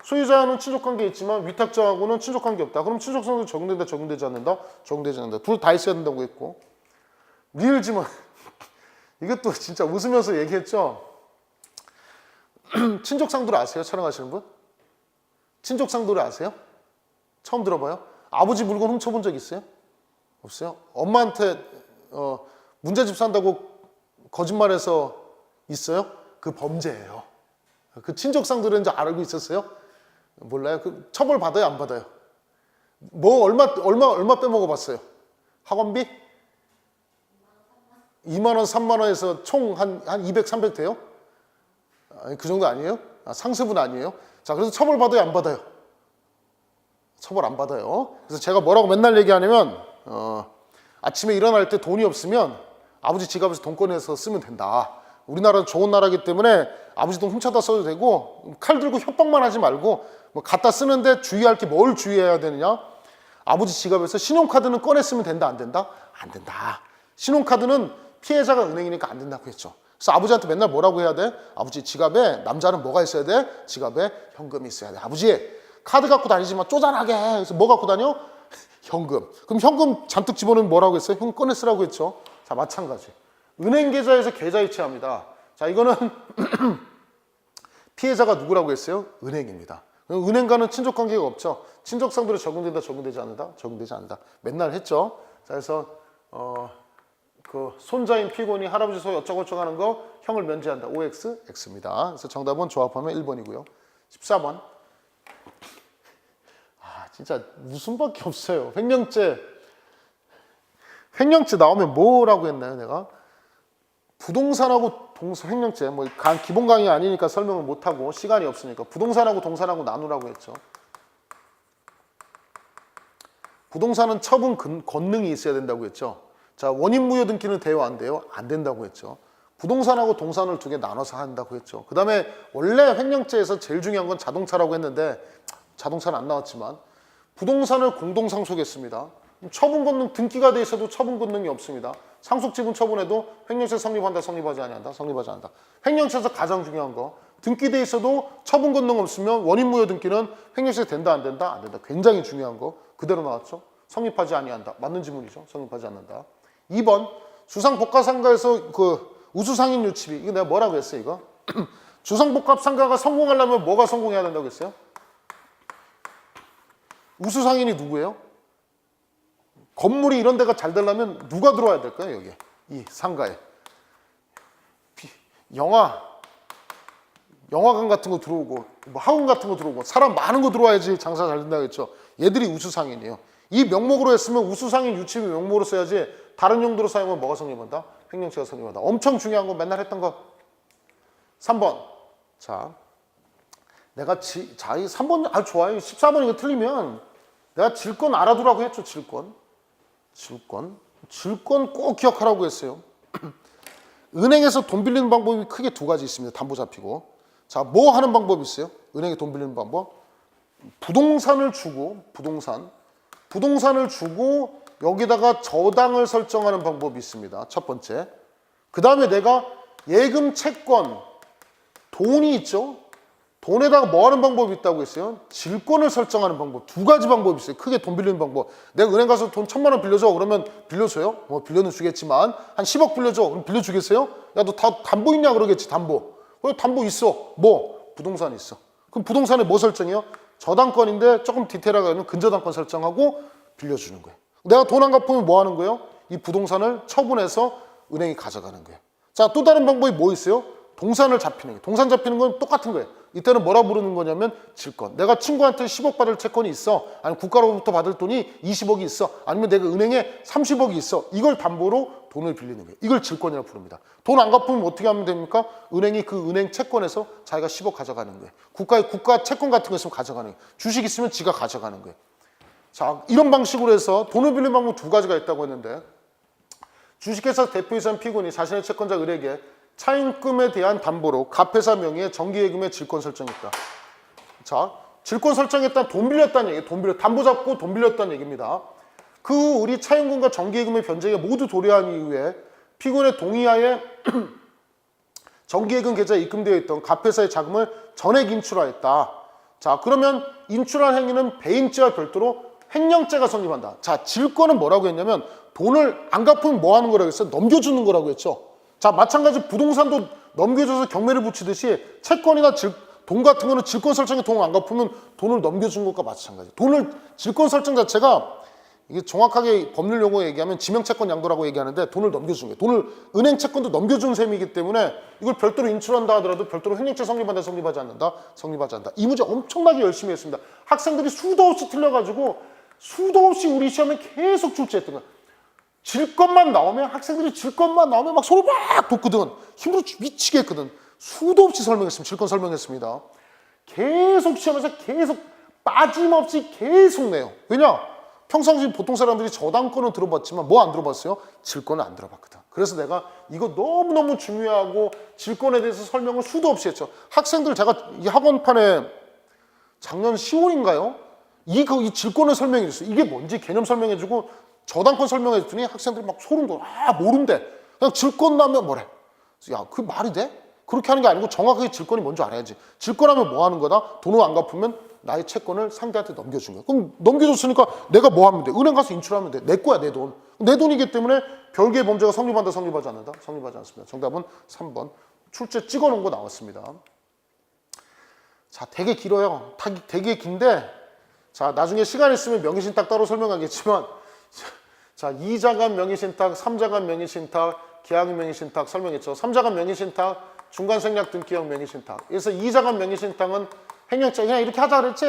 Speaker 1: 소유자는 친족관계 있지만 위탁자하고는 친족관계 없다. 그럼 친족상도 적용된다, 적용되지 않는다? 적용되지 않는다. 둘 다 있어야 된다고 했고. 리을지만 이것도 진짜 웃으면서 얘기했죠? 친족상도를 아세요? 촬영하시는 분? 친족상도를 아세요? 처음 들어봐요? 아버지 물건 훔쳐본 적 있어요? 없어요? 엄마한테 문제집 산다고 거짓말해서 있어요? 그 범죄예요. 그 친족상도라는 줄 알고 있었어요? 몰라요? 그 처벌 받아요, 안 받아요? 뭐 얼마 빼먹어 봤어요? 학원비? 2만 원, 3만 원에서 총 한 200, 300 돼요? 아니, 그 정도 아니에요? 상습은 아니에요? 자, 그래서 처벌 받아요, 안 받아요? 처벌 안 받아요. 그래서 제가 뭐라고 맨날 얘기하냐면 아침에 일어날 때 돈이 없으면 아버지 지갑에서 돈 꺼내서 쓰면 된다. 우리나라는 좋은 나라이기 때문에 아버지 돈 훔쳐다 써도 되고 칼 들고 협박만 하지 말고 뭐 갖다 쓰는데 주의할 게 뭘 주의해야 되느냐? 아버지 지갑에서 신용카드는 꺼내 쓰면 된다, 안 된다? 안 된다. 신용카드는 피해자가 은행이니까 안 된다고 했죠. 그래서 아버지한테 맨날 뭐라고 해야 돼? 아버지 지갑에 남자는 뭐가 있어야 돼? 지갑에 현금이 있어야 돼. 아버지 카드 갖고 다니지 마. 쪼잔하게. 그래서 뭐 갖고 다녀? 현금. 그럼 현금 잔뜩 집어넣으면 뭐라고 했어요? 현금 꺼내 쓰라고 했죠. 자, 마찬가지. 은행 계좌에서 계좌 이체합니다. 자, 이거는 피해자가 누구라고 했어요? 은행입니다. 은행과는 친족 관계가 없죠. 친족 상대로 적용된다, 적용되지 않는다, 적용되지 않는다. 맨날 했죠. 자, 그래서 그 손자인 피고인이 할아버지 소유 어쩌고저쩌고 하는 거 형을 면제한다. OX, X입니다. 그래서 정답은 조합하면 1번이고요. 14번. 진짜 웃음밖에 없어요. 횡령죄 나오면 뭐라고 했나요, 내가? 부동산하고 횡령죄, 뭐 기본 강의 아니니까 설명을 못하고 시간이 없으니까 부동산하고 동산하고 나누라고 했죠. 부동산은 처분 권능이 있어야 된다고 했죠. 자, 원인무효 등기는 돼요, 안 돼요? 안 된다고 했죠. 부동산하고 동산을 두 개 나눠서 한다고 했죠. 그 다음에 원래 횡령죄에서 제일 중요한 건 자동차라고 했는데 자동차는 안 나왔지만 부동산을 공동상속했습니다. 처분 권능 등기가 돼 있어도 처분 권능이 없습니다. 상속지분 처분해도 횡령죄 성립한다, 성립하지 아니한다, 성립하지 않는다. 횡령죄에서 가장 중요한 거 등기돼 있어도 처분 권능 없으면 원인무효 등기는 횡령죄 된다, 안 된다, 안 된다. 굉장히 중요한 거 그대로 나왔죠. 성립하지 아니한다. 맞는 지문이죠. 성립하지 않는다. 2번 주상복합상가에서 그 우수상인 유치비. 이거 내가 뭐라고 했어요, 이거? 주상복합상가가 성공하려면 뭐가 성공해야 된다고 했어요? 우수상인이 누구예요? 건물이 이런 데가 잘 되려면 누가 들어와야 될까요, 여기? 이 상가에. 영화관 같은 거 들어오고, 뭐 학원 같은 거 들어오고, 사람 많은 거 들어와야지 장사 잘 된다고 했죠. 얘들이 우수상인이에요. 이 명목으로 했으면 우수상인 유치비 명목으로 써야지 다른 용도로 사용하면 뭐가 성립한다? 횡령죄가 성립한다. 엄청 중요한 거 맨날 했던 거. 3번. 자, 내가 이 3번 아주 좋아요. 14번 이거 틀리면 내가 질권 알아두라고 했죠. 질권 꼭 기억하라고 했어요. 은행에서 돈 빌리는 방법이 크게 두 가지 있습니다. 담보 잡히고. 자, 뭐 하는 방법이 있어요? 은행에 돈 빌리는 방법. 부동산을 주고 여기다가 저당을 설정하는 방법이 있습니다. 첫 번째. 그 다음에 내가 예금 채권, 돈이 있죠. 돈에다가 뭐 하는 방법이 있다고 했어요? 질권을 설정하는 방법. 두 가지 방법이 있어요. 크게 돈 빌리는 방법. 내가 은행 가서 돈 1,000만 원 빌려줘. 그러면 빌려줘요? 뭐 빌려는 주겠지만 한 10억 빌려줘. 그럼 빌려주겠어요? 야, 너 다 담보 있냐? 그러겠지. 담보. 그래, 담보 있어. 뭐? 부동산 있어. 그럼 부동산에 뭐 설정해요? 저당권인데 조금 디테일하게 하면 근저당권 설정하고 빌려주는 거예요. 내가 돈 안 갚으면 뭐 하는 거예요? 이 부동산을 처분해서 은행이 가져가는 거예요. 자, 또 다른 방법이 뭐 있어요? 동산을 잡히는 거예요. 동산 잡히는 건 똑같은 거예요. 이때는 뭐라 부르는 거냐면 질권. 내가 친구한테 10억 받을 채권이 있어. 아니면 국가로부터 받을 돈이 20억이 있어. 아니면 내가 은행에 30억이 있어. 이걸 담보로 돈을 빌리는 거예요. 이걸 질권이라고 부릅니다. 돈 안 갚으면 어떻게 하면 됩니까? 은행이 그 은행 채권에서 자기가 10억 가져가는 거예요. 국가 채권 같은 거 있으면 가져가는 거예요. 주식 있으면 지가 가져가는 거예요. 자, 이런 방식으로 해서 돈을 빌리는 방법 두 가지가 있다고 했는데 주식회사 대표이사인 피고인이 자신의 채권자 을에게 차임금에 대한 담보로 갑회사 명의의 정기예금의 질권 설정했다. 자, 질권 설정했다, 돈 빌렸다는 얘기예요. 담보 잡고 돈 빌렸다는 얘기입니다. 그 을이 차임금과 정기예금의 변제에 모두 도래한 이후에 피고인의 동의하에 정기예금 계좌에 입금되어 있던 갑회사의 자금을 전액 인출하였다. 자, 그러면 인출한 행위는 배임죄와 별도로 횡령죄가 성립한다. 자, 질권은 뭐라고 했냐면 돈을 안 갚으면 뭐 하는 거라고 했어요? 넘겨주는 거라고 했죠. 자, 마찬가지 부동산도 넘겨줘서 경매를 붙이듯이 채권이나 돈 같은 거는 질권 설정에 돈 안 갚으면 돈을 넘겨준 것과 마찬가지. 질권 설정 자체가 이게 정확하게 법률 용어 얘기하면 지명채권 양도라고 얘기하는데 돈을 넘겨주는 거예요. 돈을 은행 채권도 넘겨준 셈이기 때문에 이걸 별도로 인출한다 하더라도 별도로 횡령죄 성립한다, 성립하지 않는다, 성립하지 않는다. 이 문제 엄청나게 열심히 했습니다. 학생들이 수도 없이 틀려가지고 수도 없이 우리 시험에 계속 출제했던 거예요. 질 것만 나오면 학생들이 질 것만 나오면 막 손을 막 돋거든. 힘들어 미치게 했거든. 수도 없이 설명했습니다. 질건 설명했습니다. 계속 시험에서 계속 빠짐없이 계속 내요. 왜냐? 평상시 보통 사람들이 저당권은 들어봤지만 뭐 안 들어봤어요? 질권은 안 들어봤거든. 그래서 내가 이거 너무너무 중요하고 질권에 대해서 설명을 수도 없이 했죠. 학생들 제가 이 학원판에 작년 10월인가요? 이 질권을 설명해 줬어요. 이게 뭔지 개념 설명해 주고 저당권 설명해 줬더니 학생들이 막 소름 돋아. 아, 모른대. 그냥 질권 나면 뭐래. 야, 그게 말이 돼? 그렇게 하는 게 아니고 정확하게 질권이 뭔지 알아야지. 질권하면 뭐 하는 거다? 돈을 안 갚으면 나의 채권을 상대한테 넘겨준 거야. 그럼 넘겨줬으니까 내가 뭐 하면 돼? 은행 가서 인출하면 돼. 내 거야, 내 돈. 내 돈이기 때문에 별개의 범죄가 성립한다, 성립하지 않는다? 성립하지 않습니다. 정답은 3번. 출제 찍어놓은 거 나왔습니다. 자, 되게 길어요. 되게 긴데 자, 나중에 시간 있으면 명의신탁 따로 설명하겠지만 자, 2자간 명의신탁, 3자간 명의신탁, 계약 명의신탁 설명했죠. 3자간 명의신탁, 중간생략 등기형 명의신탁. 그래서 2자간 명의신탁은 횡령죄 그냥 이렇게 하자 그랬지.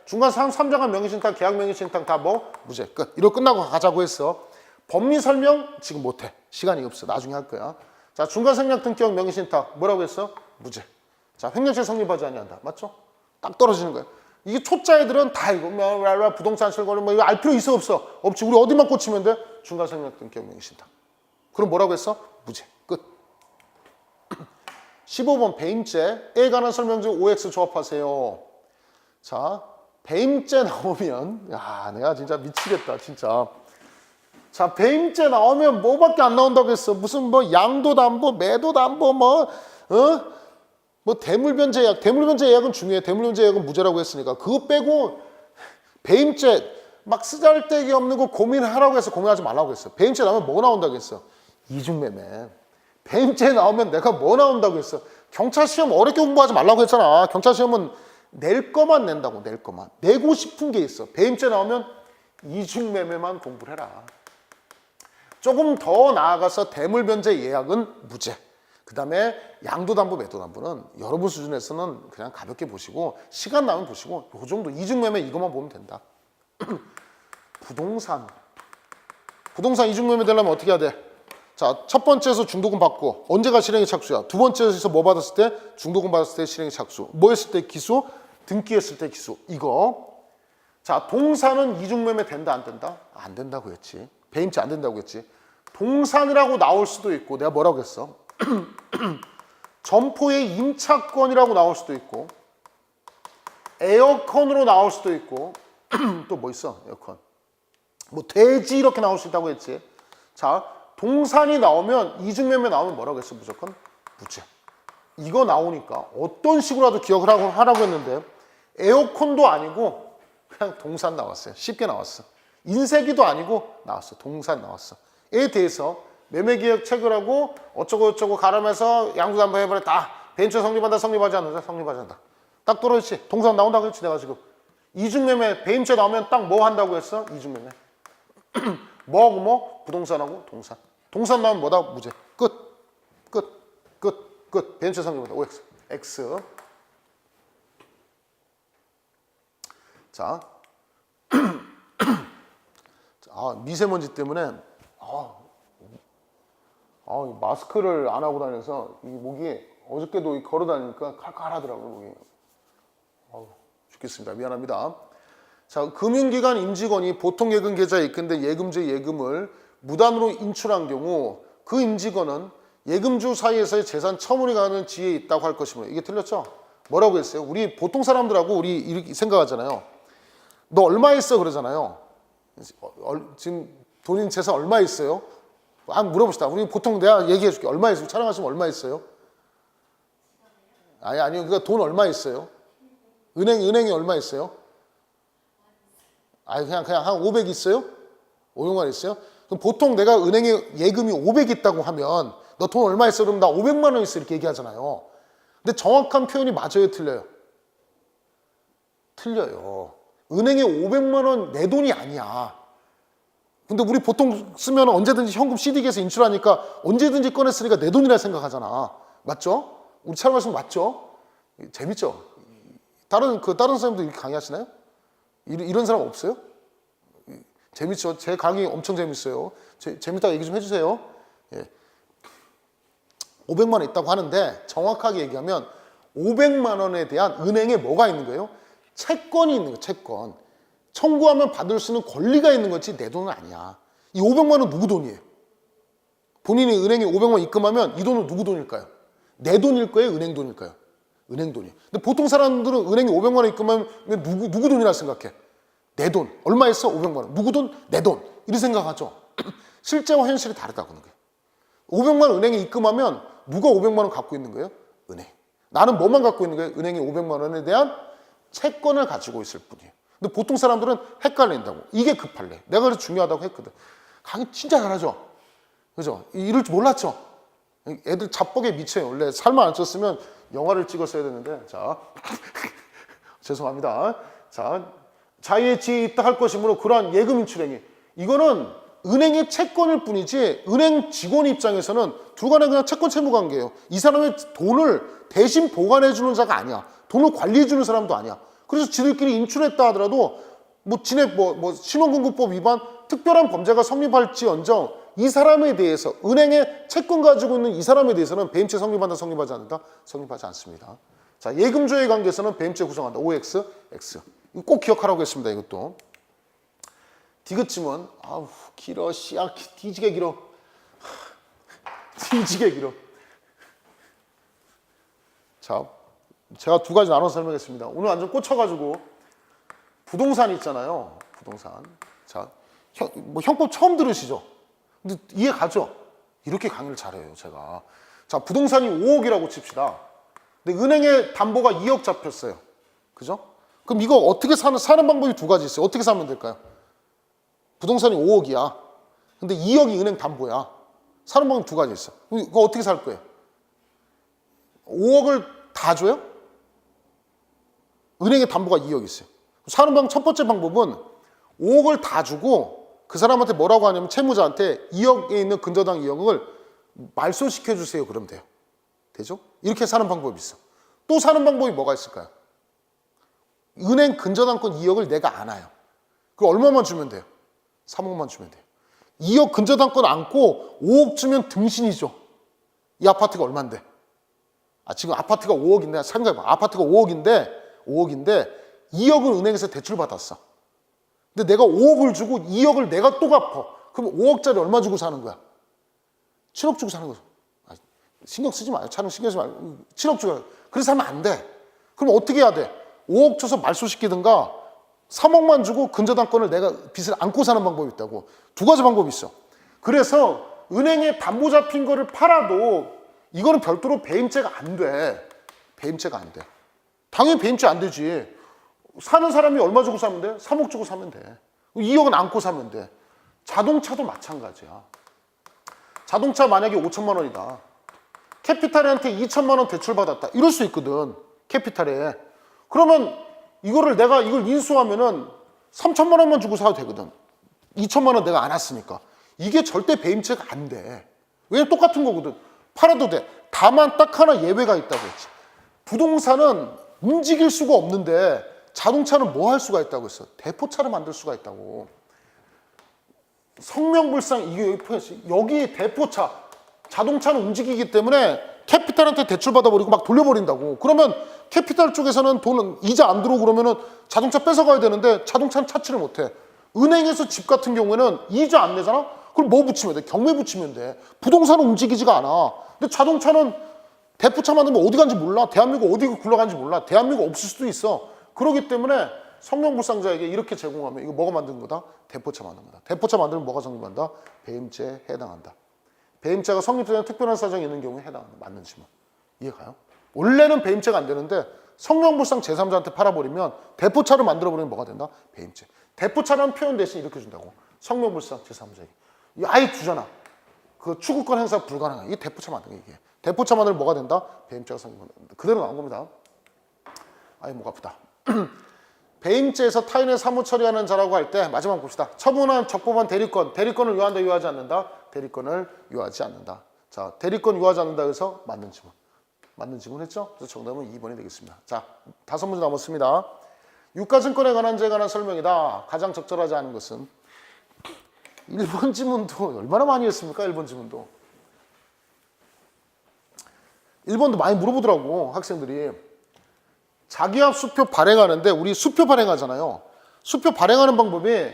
Speaker 1: 중간 3자간 명의신탁, 계약 명의신탁 다 뭐 무죄 끝. 이러고 끝나고 가자고 했어. 법리 설명 지금 못해. 시간이 없어. 나중에 할 거야. 자, 중간생략 등기형 명의신탁 뭐라고 했어? 무죄. 자, 횡령죄 성립하지 아니한다. 맞죠? 딱 떨어지는 거예요. 이게 초짜 애들은 다 이거 뭐 부동산 실거래 뭐 이거 알 필요 있어 없어? 없지. 우리 어디만 꽂히면 돼? 중간생략 등기형 명의신탁. 그럼 뭐라고 했어? 무죄. 끝. 15번 배임죄에 관한 설명지 OX 조합하세요. 자, 배임죄 나오면 야, 내가 진짜 미치겠다, 진짜. 자, 배임죄 나오면 뭐밖에 안 나온다고 했어. 무슨 뭐 양도담보, 매도담보 뭐 대물변제 예약. 대물변제 예약은 중요해. 대물변제 예약은 무죄라고 했으니까. 그거 빼고 배임죄 막 쓰잘데기 없는 거 고민하라고 해서 고민하지 말라고 했어. 배임죄 나오면 뭐 나온다고 했어? 이중매매. 배임죄 나오면 내가 뭐 나온다고 했어? 경찰 시험 어렵게 공부하지 말라고 했잖아. 경찰 시험은 낼 거만 낸다고, 낼 거만. 내고 싶은 게 있어. 배임죄 나오면 이중매매만 공부를 해라. 조금 더 나아가서 대물변제 예약은 무죄. 그 다음에 양도담보, 매도담보는 여러분 수준에서는 그냥 가볍게 보시고 시간 나면 보시고 요 정도 이중매매 이것만 보면 된다. 부동산 이중매매 되려면 어떻게 해야 돼? 자, 첫 번째에서 중도금 받고 언제가 실행의 착수야? 두 번째에서 뭐 받았을 때? 중도금 받았을 때 실행의 착수. 뭐 했을 때 기수? 등기했을 때 기수. 이거. 자, 동산은 이중매매 된다 안 된다? 안 된다고 했지. 배임죄 안 된다고 했지. 동산이라고 나올 수도 있고 내가 뭐라고 했어? 점포의 임차권이라고 나올 수도 있고 에어컨으로 나올 수도 있고 또 뭐 있어? 에어컨. 뭐 돼지 이렇게 나올 수 있다고 했지. 자, 동산이 나오면 이중매매 나오면 뭐라고 했어? 무조건 무죄. 이거 나오니까 어떤 식으로라도 기억을 하라고 했는데 에어컨도 아니고 그냥 동산 나왔어요. 쉽게 나왔어. 인쇄기도 아니고 나왔어. 동산 나왔어. 에 대해서 매매계약 체결하고 어쩌고 가름해서 양도담보 해버렸다. 배임죄 성립한다, 성립하지 않는다, 성립하지 않는다. 딱 떨어졌지. 동산 나온다고 했지 내가 지금. 이중매매 배임죄 나오면 딱 뭐 한다고 했어? 이중매매. 뭐하고 뭐? 부동산하고 동산. 동산 나오면 뭐다? 무죄. 끝. 배임죄 성립한다. OX. X. 자. 미세먼지 때문에 마스크를 안 하고 다녀서 이 목이 어저께도 걸어 다니니까 칼칼하더라고요, 목이. 죽겠습니다. 미안합니다. 자, 금융기관 임직원이 보통 예금 계좌에 입금된 예금주의 예금을 무단으로 인출한 경우 그 임직원은 예금주 사이에서의 재산 처분이 가는 지위에 있다고 할 것이므로. 이게 틀렸죠? 뭐라고 했어요? 우리 보통 사람들하고 우리 이렇게 생각하잖아요. 너 얼마 있어? 그러잖아요. 지금 돈인 재산 얼마 있어요? 한번 물어봅시다. 우리 보통 내가 얘기해 줄게. 얼마 있어요? 촬영하시면 얼마 있어요? 아니요. 그러니까 돈 얼마 있어요? 은행에 얼마 있어요? 그냥 한 500 있어요? 500만 있어요? 그럼 보통 내가 은행에 예금이 500 있다고 하면 너 돈 얼마 있어? 그럼 나 500만 원 있어 이렇게 얘기하잖아요. 근데 정확한 표현이 맞아요, 틀려요? 틀려요. 은행에 500만 원 내 돈이 아니야. 근데 우리 보통 쓰면 언제든지 현금 CD기에서 인출하니까 언제든지 꺼냈으니까 내 돈이라 생각하잖아. 맞죠? 우리 차를 마시면 맞죠? 재밌죠? 다른 사람도 이렇게 강의하시나요? 이런 사람 없어요? 재밌죠? 제 강의 엄청 재밌어요. 재밌다고 얘기 좀 해주세요. 예. 500만 원 있다고 하는데 정확하게 얘기하면 500만 원에 대한 은행에 뭐가 있는 거예요? 채권이 있는 거예요. 채권. 청구하면 받을 수 있는 권리가 있는 거지 내 돈은 아니야. 이 500만 원 누구 돈이에요? 본인이 은행에 500만 원 입금하면 이 돈은 누구 돈일까요? 내 돈일 거예요? 은행 돈일까요? 은행 돈이에요. 근데 보통 사람들은 은행에 500만 원 입금하면 누구 돈이라 생각해? 내 돈. 얼마 있어? 500만 원. 누구 돈? 내 돈. 이렇게 생각하죠. 실제와 현실이 다르다고 하는 거예요. 500만 원 은행에 입금하면 누가 500만 원 갖고 있는 거예요? 은행. 나는 뭐만 갖고 있는 거예요? 은행에 500만 원에 대한 채권을 가지고 있을 뿐이에요. 근데 보통 사람들은 헷갈린다고. 이게 급할래. 내가 그래서 중요하다고 했거든. 강의 진짜 잘하죠? 그죠? 이럴 줄 몰랐죠? 애들 잡복에 미쳐요. 원래 살만 안 쪘으면 영화를 찍었어야 되는데. 자, 죄송합니다. 자, 자유의 지혜에 있다 할 것이므로 그러한 예금 인출행위. 이거는 은행의 채권일 뿐이지 은행 직원 입장에서는 둘 간에 그냥 채권 채무 관계예요. 이 사람의 돈을 대신 보관해 주는 자가 아니야. 돈을 관리해 주는 사람도 아니야. 그래서 지들끼리 인출했다 하더라도 신용금고법 위반 특별한 범죄가 성립할지언정 이 사람에 대해서 은행에 채권 가지고 있는 이 사람에 대해서는 배임죄 성립한다 성립하지 않는다? 성립하지 않습니다. 자, 예금조의 관계에서는 배임죄 구성한다. OX, X. 이거 꼭 기억하라고 했습니다. 이것도. 디귿짐은 아우 길어 씨야 뒤지게 길어. 뒤지게 길어. 자, 제가 두 가지 나눠서 설명했습니다. 오늘 완전 꽂혀가지고 부동산 있잖아요. 부동산. 자, 형법 처음 들으시죠? 근데 이해 가죠? 이렇게 강의를 잘해요, 제가. 자, 부동산이 5억이라고 칩시다. 근데 은행에 담보가 2억 잡혔어요. 그죠? 그럼 이거 어떻게 사는 방법이 두 가지 있어요. 어떻게 사면 될까요? 부동산이 5억이야. 근데 2억이 은행 담보야. 사는 방법 두 가지 있어. 이거 어떻게 살 거예요? 5억을 다 줘요? 은행에 담보가 2억 있어요. 사는 방법 첫 번째 방법은 5억을 다 주고 그 사람한테 뭐라고 하냐면 채무자한테 2억에 있는 근저당 2억을 말소시켜 주세요. 그러면 돼요. 되죠? 이렇게 사는 방법이 있어. 또 사는 방법이 뭐가 있을까요? 은행 근저당권 2억을 내가 안아요. 그럼 얼마만 주면 돼요? 3억만 주면 돼요. 2억 근저당권 안고 5억 주면 등신이죠. 이 아파트가 얼만데? 지금 아파트가 5억인데 생각해봐. 아파트가 5억인데 2억은 은행에서 대출 받았어. 근데 내가 5억을 주고 2억을 내가 또 갚아. 그럼 5억짜리 얼마 주고 사는 거야? 7억 주고 사는 거죠. 신경 쓰지 마요. 촬영 신경 쓰지 마요. 7억 주고. 그래서 하면 안 돼. 그럼 어떻게 해야 돼? 5억 줘서 말소시키든가 3억만 주고 근저당권을 내가 빚을 안고 사는 방법이 있다고. 두 가지 방법이 있어. 그래서 은행에 담보 잡힌 거를 팔아도 이거는 별도로 배임죄가 안 돼. 배임죄가 안 돼. 당연히 배임죄 안 되지. 사는 사람이 얼마 주고 사면 돼? 3억 주고 사면 돼. 2억은 안고 사면 돼. 자동차도 마찬가지야. 자동차 만약에 5천만 원이다. 캐피탈한테 2천만 원 대출받았다. 이럴 수 있거든. 캐피탈에. 그러면 내가 이걸 인수하면은 3천만 원만 주고 사도 되거든. 2천만 원 내가 안 왔으니까. 이게 절대 배임죄가 안 돼. 왜냐면 똑같은 거거든. 팔아도 돼. 다만 딱 하나 예외가 있다고 했지. 부동산은 움직일 수가 없는데 자동차는 뭐 할 수가 있다고 했어? 대포차를 만들 수가 있다고. 성명불상 이게 여기 대포차 자동차는 움직이기 때문에 캐피탈한테 대출받아 버리고 막 돌려버린다고. 그러면 캐피탈 쪽에서는 돈은 이자 안 들어오고 그러면은 자동차 뺏어가야 되는데 자동차는 차치를 못해. 은행에서 집 같은 경우에는 이자 안 내잖아? 그럼 뭐 붙이면 돼? 경매 붙이면 돼. 부동산은 움직이지가 않아. 근데 자동차는 대포차 만들면 어디 간지 몰라. 대한민국 어디 굴러간지 몰라. 대한민국 없을 수도 있어. 그렇기 때문에 성명불상자에게 이렇게 제공하면 이거 뭐가 만든 거다? 대포차 만든 거다. 대포차 만들면 뭐가 성립한다? 배임죄에 해당한다. 배임죄가 성립되는 특별한 사정이 있는 경우에 해당한다. 맞는지 뭐. 이해가요? 원래는 배임죄가 안 되는데 성명불상 제3자한테 팔아버리면 대포차를 만들어버리면 뭐가 된다? 배임죄. 대포차라는 표현 대신 이렇게 준다고. 성명불상 제3자에게. 아예 주잖아. 그 추구권 행사 불가능해. 이게 대포차 만든 게 이게. 대포차 만들면 뭐가 된다? 배임죄가 성립한다. 그대로 나온 겁니다. 아이 목 아프다. 배임죄에서 타인의 사무 처리하는 자라고 할 때 마지막 봅시다. 처분한 적법한 대리권, 대리권을 유한다, 유하지 않는다? 대리권을 유하지 않는다. 자, 대리권 유하지 않는다 해서 맞는 지문. 맞는 지문 했죠? 그래서 정답은 2번이 되겠습니다. 자, 5문제 남았습니다. 유가증권에 관한 죄에 관한 설명이다. 가장 적절하지 않은 것은 1번 지문도 얼마나 많이 했습니까? 1번 지문도. 1번도 많이 물어보더라고, 학생들이. 자기합 수표 발행하는데 우리 수표 발행하잖아요. 수표 발행하는 방법이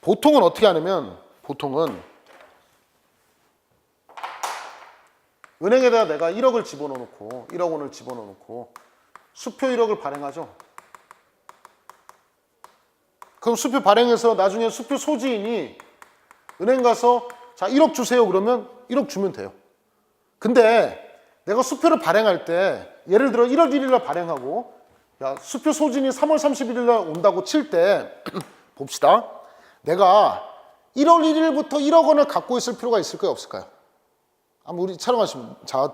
Speaker 1: 보통은 어떻게 하냐면 보통은 은행에다가 내가 1억을 집어넣고 1억 원을 집어넣고 수표 1억을 발행하죠. 그럼 수표 발행해서 나중에 수표 소지인이 은행 가서 자 1억 주세요 그러면 1억 주면 돼요. 근데 내가 수표를 발행할 때 예를 들어 1월 1일 날 발행하고 야 수표 소진이 3월 31일 날 온다고 칠 때 봅시다. 내가 1월 1일부터 1억 원을 갖고 있을 필요가 있을까요? 없을까요? 한번 우리 촬영하시면 자,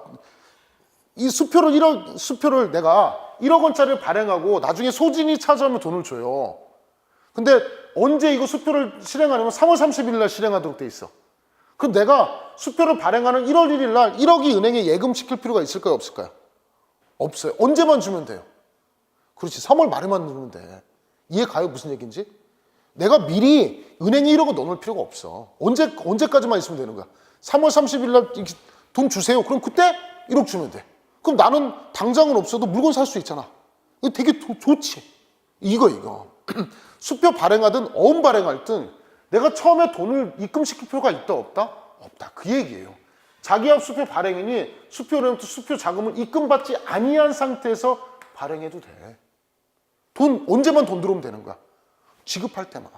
Speaker 1: 이 수표를 내가 1억 원짜리를 발행하고 나중에 소진이 찾아오면 돈을 줘요. 근데 언제 이거 수표를 실행하냐면 3월 30일 날 실행하도록 돼 있어. 그럼 내가 수표를 발행하는 1월 1일 날 1억이 은행에 예금시킬 필요가 있을까요? 없을까요? 없어요. 언제만 주면 돼요. 그렇지. 3월 말에만 주면 돼. 이해 가요? 무슨 얘기인지? 내가 미리 은행에 1억을 넣어놓을 필요가 없어. 언제까지만 있으면 되는 거야. 3월 30일 날 돈 주세요. 그럼 그때 1억 주면 돼. 그럼 나는 당장은 없어도 물건 살 수 있잖아. 이거 되게 좋지. 이거. 수표 발행하든 어음 발행하든 내가 처음에 돈을 입금시킬 필요가 있다 없다? 없다. 그 얘기예요. 자기합 수표 발행이니 수표로부터 수표 자금을 입금받지 아니한 상태에서 발행해도 돼. 언제만 돈 들어오면 되는 거야. 지급할 때만.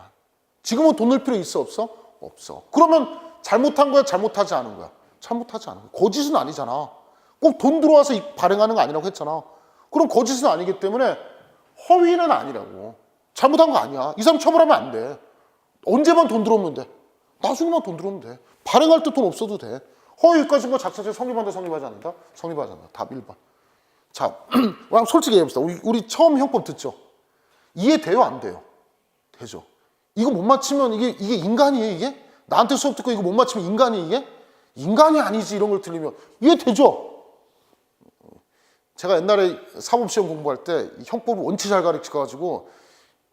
Speaker 1: 지금은 돈 넣을 필요 있어 없어? 없어. 그러면 잘못한 거야 잘못하지 않은 거야? 잘못하지 않은 거야. 거짓은 아니잖아. 꼭 돈 들어와서 발행하는 거 아니라고 했잖아. 그럼 거짓은 아니기 때문에 허위는 아니라고. 잘못한 거 아니야. 이 사람 처벌하면 안 돼. 언제만 돈 들어오면 돼. 나중에만 돈 들어오면 돼. 발행할 때 돈 없어도 돼. 허위까지인 작성죄 성립한다 성립하지 않는다? 성립하지 않는다. 답 1번. 자, 솔직히 얘기해봅시다. 우리 처음 형법 듣죠? 이해돼요 안 돼요? 되죠. 이거 못 맞히면 이게 인간이에요 이게? 나한테 수업 듣고 이거 못 맞히면 인간이 이게? 인간이 아니지 이런 걸 틀리면 이해되죠? 제가 옛날에 사법시험 공부할 때 형법을 원체 잘 가르쳐가지고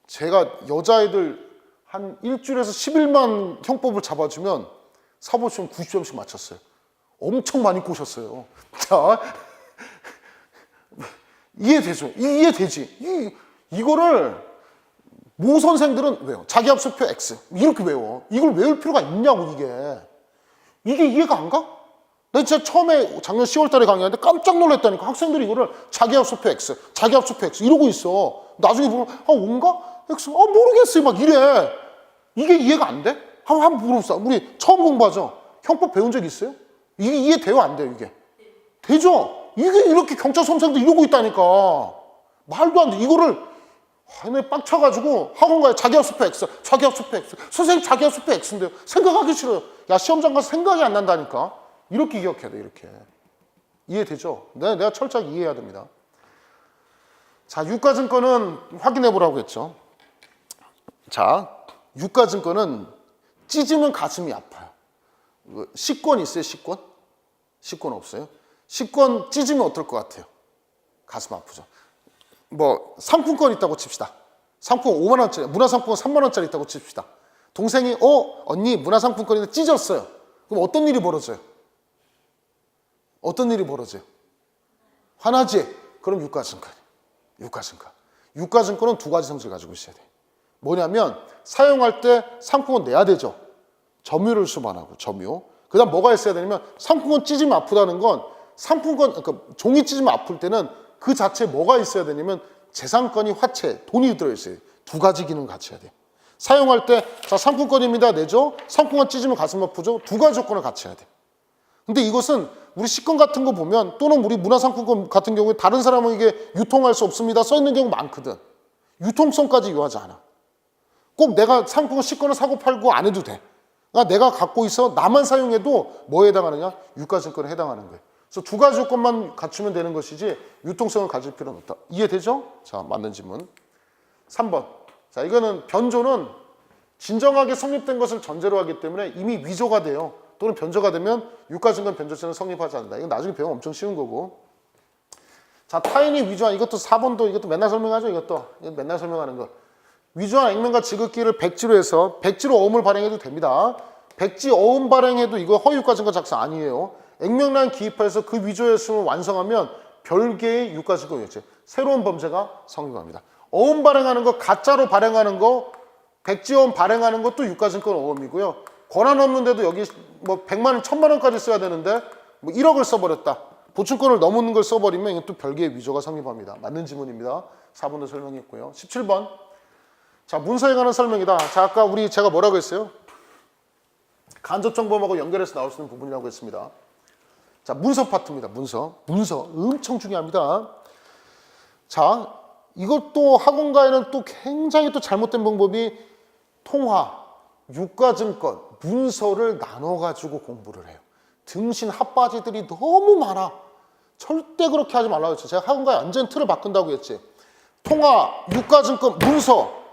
Speaker 1: 제가 여자애들 한 일주일에서 10일만 형법을 잡아주면 사법시험 90점씩 맞췄어요. 엄청 많이 꼬셨어요. 자, 이해되죠? 이해되지? 이거를 모 선생들은 왜요? 자기합 수표 X 이렇게 외워. 이걸 외울 필요가 있냐고 이게 이해가 안 가? 나 진짜 처음에 작년 10월 달에 강의하는데 깜짝 놀랐다니까. 학생들이 이거를 자기합 수표 X, 자기합 수표 X 이러고 있어. 나중에 보면 온가? X? 모르겠어요. 막 이래. 이게 이해가 안 돼? 한번 물어봅시다. 우리 처음 공부하죠? 형법 배운 적 있어요? 이게 이해돼요? 안 돼요? 이게? 되죠? 이게 이렇게 경찰 선생도 이러고 있다니까. 말도 안 돼. 이거를 내 빡쳐가지고 학원 가요. 자기합 수표 X, 자기합 수표 X. 선생님 자기합 수표 X인데요. 생각하기 싫어요. 야 시험장 가서 생각이 안 난다니까. 이렇게 기억해야 돼. 이렇게. 이해되죠? 내가 철저하게 이해해야 됩니다. 자, 유가증권은 확인해 보라고 했죠. 자, 유가증권은 찢으면 가슴이 아파요. 식권 있어요? 식권? 식권 없어요? 식권 찢으면 어떨 것 같아요? 가슴 아프죠. 뭐 상품권 있다고 칩시다. 상품 5만 원짜리, 문화상품권 3만 원짜리 있다고 칩시다. 동생이 언니 문화상품권인데 찢었어요. 그럼 어떤 일이 벌어져요? 어떤 일이 벌어져요? 화나지? 그럼 유가증권. 유가증권은 두 가지 성질을 가지고 있어야 돼. 뭐냐면 사용할 때 상품은 내야 되죠. 점유를 수반하고 점유. 그 다음 뭐가 있어야 되냐면 상품권 찢으면 아프다는 건 상품권, 그러니까 종이 찢으면 아플 때는 그 자체에 뭐가 있어야 되냐면 재산권이 화채, 돈이 들어있어요. 두 가지 기능 같이 해야 돼. 사용할 때 자 상품권입니다 내죠. 상품권 찢으면 가슴 아프죠. 두 가지 조건을 같이 해야 돼. 근데 이것은 우리 식권 같은 거 보면 또는 우리 문화상품권 같은 경우에 다른 사람은 이게 유통할 수 없습니다 써 있는 경우 많거든. 유통성까지 요하지 않아. 꼭 내가 상품권 식권을 사고 팔고 안 해도 돼. 그러니까 내가 갖고 있어 나만 사용해도 뭐에 해당하느냐? 유가증권에 해당하는 거예요. 그래서 두 가지 조건만 갖추면 되는 것이지 유통성을 가질 필요는 없다. 이해되죠? 자, 맞는 질문. 3번. 자, 이거는 변조는 진정하게 성립된 것을 전제로 하기 때문에 이미 위조가 돼요. 또는 변조가 되면 유가증권 변조죄는 성립하지 않는다. 이건 나중에 배우면 엄청 쉬운 거고. 자, 타인이 위조한 이것도 4번도 이것도 맨날 설명하죠. 이것도 맨날 설명하는 거. 위조한 액면과 지급기를 백지로 해서 백지로 어음을 발행해도 됩니다. 백지 어음 발행해도 이거 허위유가증권 작성 아니에요. 액면란 기입해서 그 위조의 수를 완성하면 별개의 유가증권이었죠. 새로운 범죄가 성립합니다. 어음 발행하는 거, 가짜로 발행하는 거, 백지어음 발행하는 것도 유가증권 어음이고요. 권한 없는데도 여기 뭐 100만 원, 1000만 원까지 써야 되는데 뭐 1억을 써버렸다. 보충권을 넘는 걸 써버리면 이건 또 별개의 위조가 성립합니다. 맞는 지문입니다. 4번도 설명했고요. 17번. 자, 문서에 관한 설명이다. 자, 아까 제가 뭐라고 했어요? 간접정범하고 연결해서 나올 수 있는 부분이라고 했습니다. 자, 문서 파트입니다. 문서 엄청 중요합니다. 자, 이것도 학원가에는 또 굉장히 또 잘못된 방법이 통화, 유가증권, 문서를 나눠가지고 공부를 해요. 등신 핫바지들이 너무 많아. 절대 그렇게 하지 말라고 했죠. 제가 학원가에 완전 틀을 바꾼다고 했지. 통화, 유가증권, 문서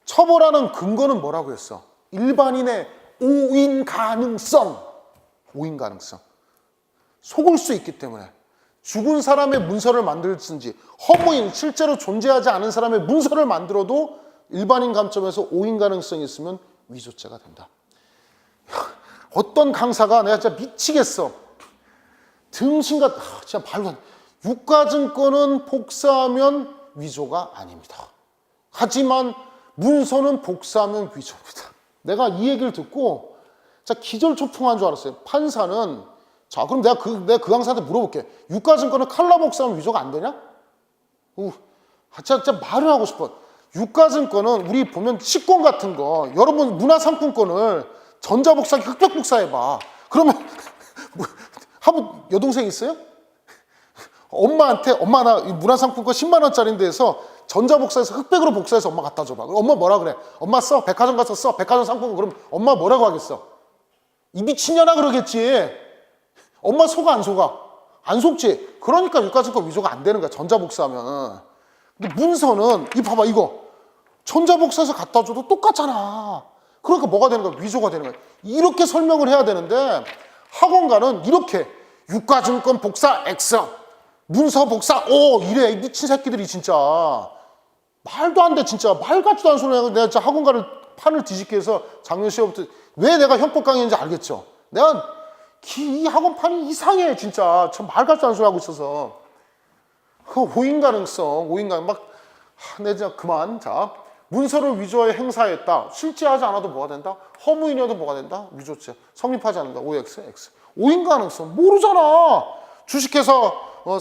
Speaker 1: 처벌하는 근거는 뭐라고 했어? 일반인의 오인 가능성. 속을 수 있기 때문에. 죽은 사람의 문서를 만들든지 허무인, 실제로 존재하지 않은 사람의 문서를 만들어도 일반인 관점에서 오인 가능성이 있으면 위조죄가 된다. 어떤 강사가 내가 진짜 미치겠어. 등신과 진짜 말도 안 돼. 유가증권은 복사하면 위조가 아닙니다. 하지만 문서는 복사하면 위조입니다. 내가 이 얘기를 듣고 진짜 기절초풍한 줄 알았어요. 판사는 자, 그럼 내가 그 강사한테 물어볼게. 유가증권은 칼라 복사하면 위조가 안 되냐? 진짜 말을 하고 싶어. 유가증권은 우리 보면 식권 같은 거, 여러분 문화상품권을 전자복사, 흑백복사해봐. 그러면 여동생 있어요? 엄마한테 엄마 나 문화상품권 10만 원짜리인데 해서 전자복사해서 흑백으로 복사해서 엄마 갖다 줘봐. 그럼 엄마 뭐라 그래? 엄마 써. 백화점 가서 써. 백화점 상품권. 그럼 엄마 뭐라고 하겠어? 이 미친년아 그러겠지. 엄마 속아 안 속아? 안 속지. 그러니까 유가증권 위조가 안 되는 거야. 전자복사하면. 근데 문서는 봐봐 이거 전자복사해서 갖다 줘도 똑같잖아. 그러니까 뭐가 되는 거야? 위조가 되는 거야. 이렇게 설명을 해야 되는데 학원가는 이렇게 유가증권 복사 X, 문서 복사 O 이래. 이 미친 새끼들이 진짜 말도 안 돼. 진짜 말 같지도 않은 소리 하고 내가 진짜 학원가를 판을 뒤집게 해서 작년 시험부터 왜 내가 형법 강의인지 알겠죠? 내가 이 학원판이 이상해 진짜. 저 말 같지도 않은 소리 하고 있어서 그 오인 가능성 내 진짜 그만. 자, 문서를 위조하여 행사했다. 실제하지 않아도 뭐가 된다? 허무인이어도 뭐가 된다? 위조죄. 성립하지 않는다. OX, X. 오인 가능성 모르잖아. 주식회사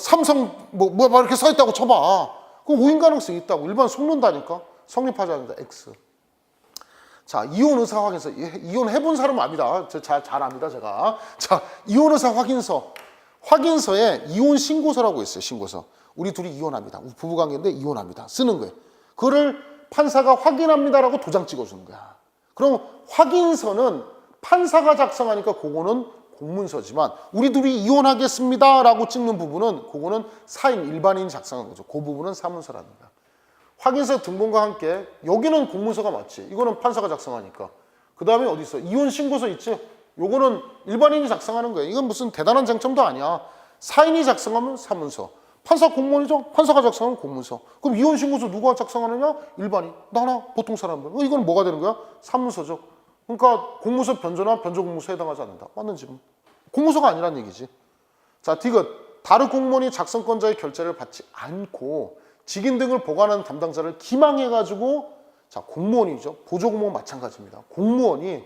Speaker 1: 삼성 뭐 이렇게 써있다고 쳐봐. 그 오인 가능성이 있다고. 일반 속는다니까. 성립하지 않는다. X. 자, 이혼 의사 확인서. 이혼 해본 사람은 압니다. 잘 압니다, 제가. 자, 이혼 의사 확인서. 확인서에 이혼 신고서라고 있어요. 신고서. 우리 둘이 이혼합니다. 부부관계인데 이혼합니다. 쓰는 거예요. 그거를 판사가 확인합니다라고 도장 찍어주는 거야. 그럼 확인서는 판사가 작성하니까 그거는 공문서지만 우리 둘이 이혼하겠습니다라고 찍는 부분은 그거는 사인, 일반인이 작성한 거죠. 그 부분은 사문서라는 거야. 확인서 등본과 함께 여기는 공문서가 맞지. 이거는 판사가 작성하니까. 그 다음에 어디 있어? 이혼 신고서 있지? 요거는 일반인이 작성하는 거야. 이건 무슨 대단한 쟁점도 아니야. 사인이 작성하면 사문서. 판사 공무원이죠? 판사가 작성하는 공문서. 그럼 이혼 신고서 누가 작성하느냐? 일반인. 나나 보통 사람들. 이건 뭐가 되는 거야? 사문서죠. 그러니까 공문서 변조나 변조 공문서에 해당하지 않는다. 맞는 지금. 공문서가 아니란 얘기지. 자, 디귿. 다른 공무원이 작성권자의 결재를 받지 않고 직인 등을 보관하는 담당자를 기망해가지고 자, 공무원이죠. 보조공무원 마찬가지입니다. 공무원이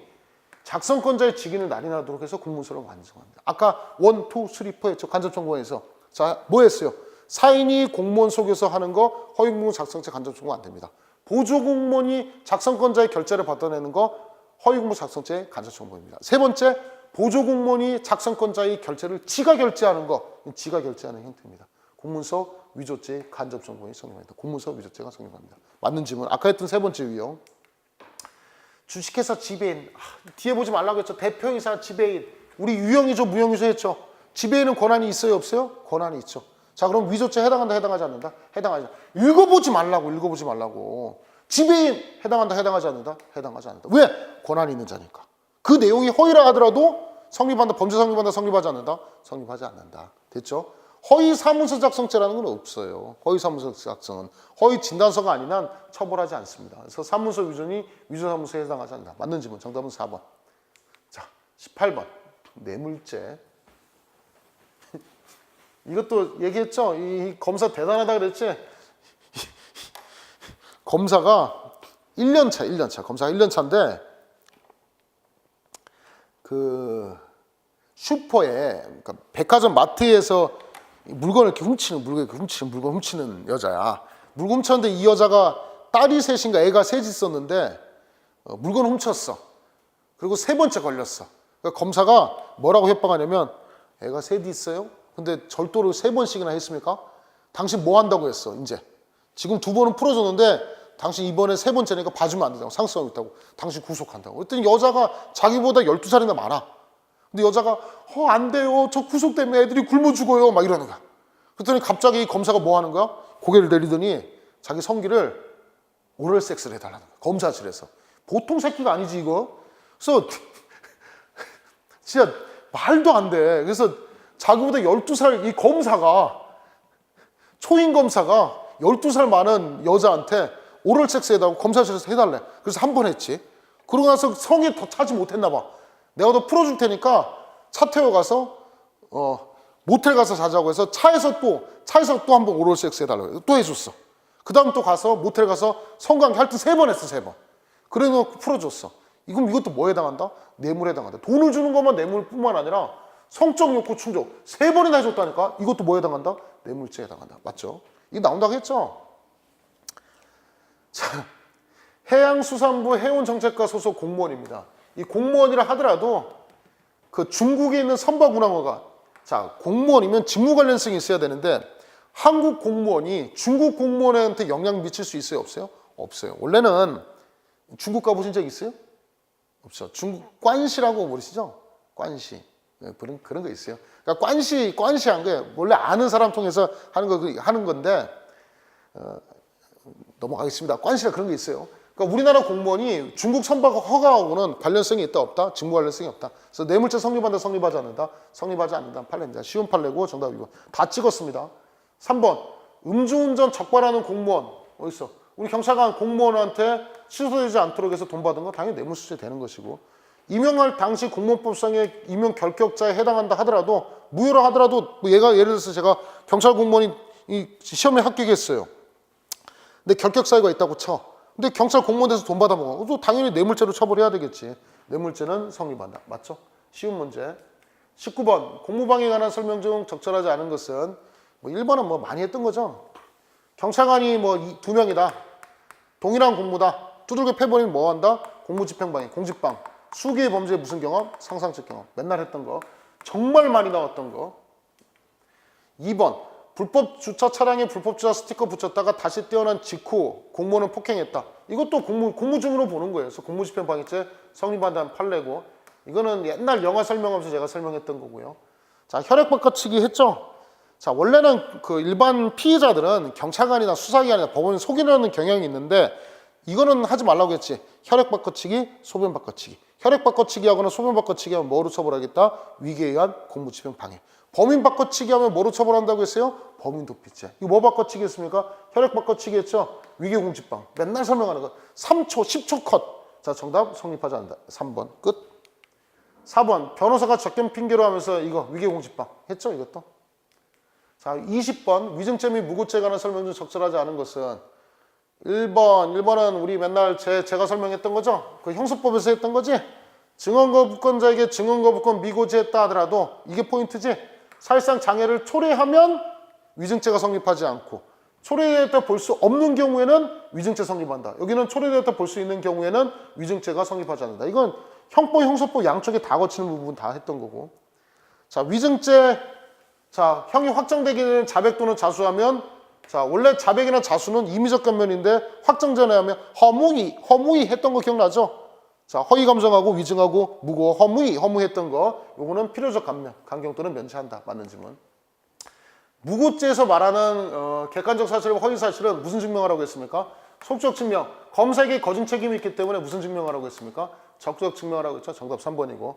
Speaker 1: 작성권자의 직인을 날인하도록 해서 공문서를 완성합니다. 아까 1, 2, 3, 4 했죠. 간접정보에서. 자, 뭐 했어요? 사인이 공무원 속에서 하는 거 허위공문 작성체 간접정보 안 됩니다. 보조공무원이 작성권자의 결재를 받아내는 거 허위공문 작성체 간접정보입니다. 세 번째, 보조공무원이 작성권자의 결재를 지가 결재하는 거 지가 결재하는 형태입니다. 공문서 위조죄 간접정보에 성립합니다. 공문서 위조죄가 성립합니다. 맞는 질문. 아까 했던 세 번째 유형. 주식회사 지배인. 뒤에 보지 말라고 했죠. 대표이사 지배인. 우리 유형이죠. 무형이죠 했죠. 지배인은 권한이 있어요? 없어요? 권한이 있죠. 자, 그럼 위조죄 해당한다? 해당하지 않는다? 해당하지 않는다. 읽어보지 말라고. 지배인 해당한다, 해당하지 않는다? 해당하지 않는다. 왜? 권한이 있는 자니까. 그 내용이 허위라 하더라도 성립한다, 범죄 성립한다, 성립하지 않는다? 성립하지 않는다. 됐죠? 허위 사무소 작성죄라는 건 없어요. 허위 사무소 작성은 허위 진단서가 아닌 한 처벌하지 않습니다. 그래서 사무소 위조니 위조사무소에 해당하지 않는다. 맞는 질문. 정답은 4번. 자, 18번. 뇌물죄. 이것도 얘기했죠? 이 검사 대단하다 그랬지? 검사가 1년차. 검사가 1년차인데, 그, 슈퍼에, 그러니까 백화점 마트에서 물건을 이렇게 물건 훔치는 여자야. 물건 훔쳤는데 이 여자가 딸이 셋인가 애가 셋이 있었는데, 물건 훔쳤어. 그리고 세 번째 걸렸어. 그러니까 검사가 뭐라고 협박하냐면, 애가 셋이 있어요? 근데 절도를 3번씩이나 했습니까? 당신 뭐 한다고 했어, 이제. 지금 2번은 풀어줬는데, 당신 이번에 3번째니까 봐주면 안 된다고. 상습하고 있다고. 당신 구속한다고. 그랬더니 여자가 자기보다 12살이나 많아. 근데 여자가, 안 돼요. 저 구속되면 애들이 굶어 죽어요. 막 이러는 거야. 그랬더니 갑자기 검사가 뭐 하는 거야? 고개를 내리더니 자기 성기를 오럴 섹스를 해달라는 거야. 검사실에서. 보통 새끼가 아니지, 이거. 그래서 진짜 말도 안 돼. 그래서 자기보다 12살 이 검사가, 초임 검사가 12살 많은 여자한테 오럴 섹스 해달라고 검사실에서 해달래. 그래서 한 번 했지. 그러고 나서 성에 더 차지 못했나 봐. 내가 더 풀어줄 테니까 차 태워 가서 모텔 가서 자자고 해서 차에서 또 한 번 오럴 섹스 해달라고 또 해줬어. 그 다음 또 가서 모텔 가서 성관계 하여튼 3번 했어. 3번. 그래 놓고 풀어줬어. 이것도 뭐에 해당한다? 뇌물에 해당한다. 돈을 주는 것만 뇌물뿐만 아니라 성적 욕구 충족 3번이나 해줬다니까. 이것도 뭐에 해당한다? 뇌물죄에 해당한다. 맞죠? 이게 나온다고 했죠? 자, 해양수산부 해운정책과 소속 공무원입니다. 이 공무원이라 하더라도 그 중국에 있는 선박운항어가, 자, 공무원이면 직무 관련성이 있어야 되는데 한국 공무원이 중국 공무원한테 영향 미칠 수 있어요? 없어요? 없어요. 원래는 중국 가보신 적 있어요? 없죠. 중국 관시라고 모르시죠? 관시. 그런 거 있어요. 그러니까 관시한 게 원래 아는 사람 통해서 하는 건데, 넘어가겠습니다. 관시라 그런 게 있어요. 그러니까 우리나라 공무원이 중국 선박 허가하고는 관련성이 있다 없다? 직무 관련성이 없다. 그래서 뇌물죄 성립한다, 성립하지 않는다? 성립하지 않는다. 판례입니다. 쉬운 판례고 정답 2번. 다 찍었습니다. 3번. 음주운전 적발하는 공무원. 어디 있어? 우리 경찰관 공무원한테 취소되지 않도록 해서 돈 받은 거 당연히 뇌물수수에 되는 것이고, 임용할 당시 공무원법상의 임용 결격자에 해당한다 하더라도, 무효라 하더라도, 얘가 예를 들어서 제가 경찰 공무원이 시험에 합격했어요. 근데 결격 사유가 있다고 쳐. 근데 경찰 공무원 돼서 돈 받아먹어. 또 당연히 뇌물죄로 처벌해야 되겠지. 뇌물죄는 성립한다. 맞죠? 쉬운 문제. 19번. 공무방해에 관한 설명 중 적절하지 않은 것은, 1번은 많이 했던 거죠. 경찰관이 2명이다. 동일한 공무다. 두들겨 패버리면 뭐 한다? 공무집행방해, 공직방. 수개의 범죄의 무슨 경험? 상상적 경험. 맨날 했던 거. 정말 많이 나왔던 거. 2번. 불법 주차 차량에 불법 주차 스티커 붙였다가 다시 떼어난 직후 공무원을 폭행했다. 이것도 공무중으로 보는 거예요. 그래서 공무집행방해죄 성립한다는 판례고, 이거는 옛날 영화 설명하면서 제가 설명했던 거고요. 자, 혈액 바꿔치기 했죠? 자, 원래는 그 일반 피의자들은 경찰관이나 수사기관이나 법원을 속이려는 경향이 있는데, 이거는 하지 말라고 했지. 혈액 바꿔치기, 소변 바꿔치기. 혈액 바꿔치기 하거나 소변 바꿔치기 하면 뭐로 처벌하겠다? 위계에 의한 공무집행방해. 범인 바꿔치기 하면 뭐로 처벌한다고 했어요? 범인 도피죄. 이거 뭐 바꿔치기 했습니까? 혈액 바꿔치기 했죠? 위계공직방. 맨날 설명하는 거. 3초, 10초 컷. 자, 정답 성립하지 않는다. 3번 끝. 4번. 변호사가 적견 핑계로 하면서 이거 위계공직방. 했죠? 이것도. 자, 20번. 위증죄 및 무고죄에 관한 설명 중 적절하지 않은 것은 1번은 우리 맨날 제가 설명했던 거죠? 그 형사법에서 했던 거지? 증언거부권자에게 증언거부권 미고지했다 하더라도 이게 포인트지? 사실상 장애를 초래하면 위증죄가 성립하지 않고, 초래되었다 볼 수 없는 경우에는 위증죄 성립한다. 여기는 초래되었다 볼 수 있는 경우에는 위증죄가 성립하지 않는다. 이건 형법, 형사법 양쪽에 다 거치는 부분 다 했던 거고. 자, 위증죄, 자, 형이 확정되기 전에 자백 또는 자수하면, 자, 원래 자백이나 자수는 임의적 감면인데 확정 전에 하면 허무히 했던 거 기억나죠? 자, 허위 감정하고 위증하고 무고, 허무했던 거, 요거는 필요적 감면, 강경 또는 면제한다. 맞는 질문. 무고죄에서 말하는 객관적 사실과 허위 사실은 무슨 증명하라고 했습니까? 속적 증명. 검색에 거짓 책임이 있기 때문에 무슨 증명을 하라고 했습니까? 적극적 증명을 하고 있죠. 정답 3번이고.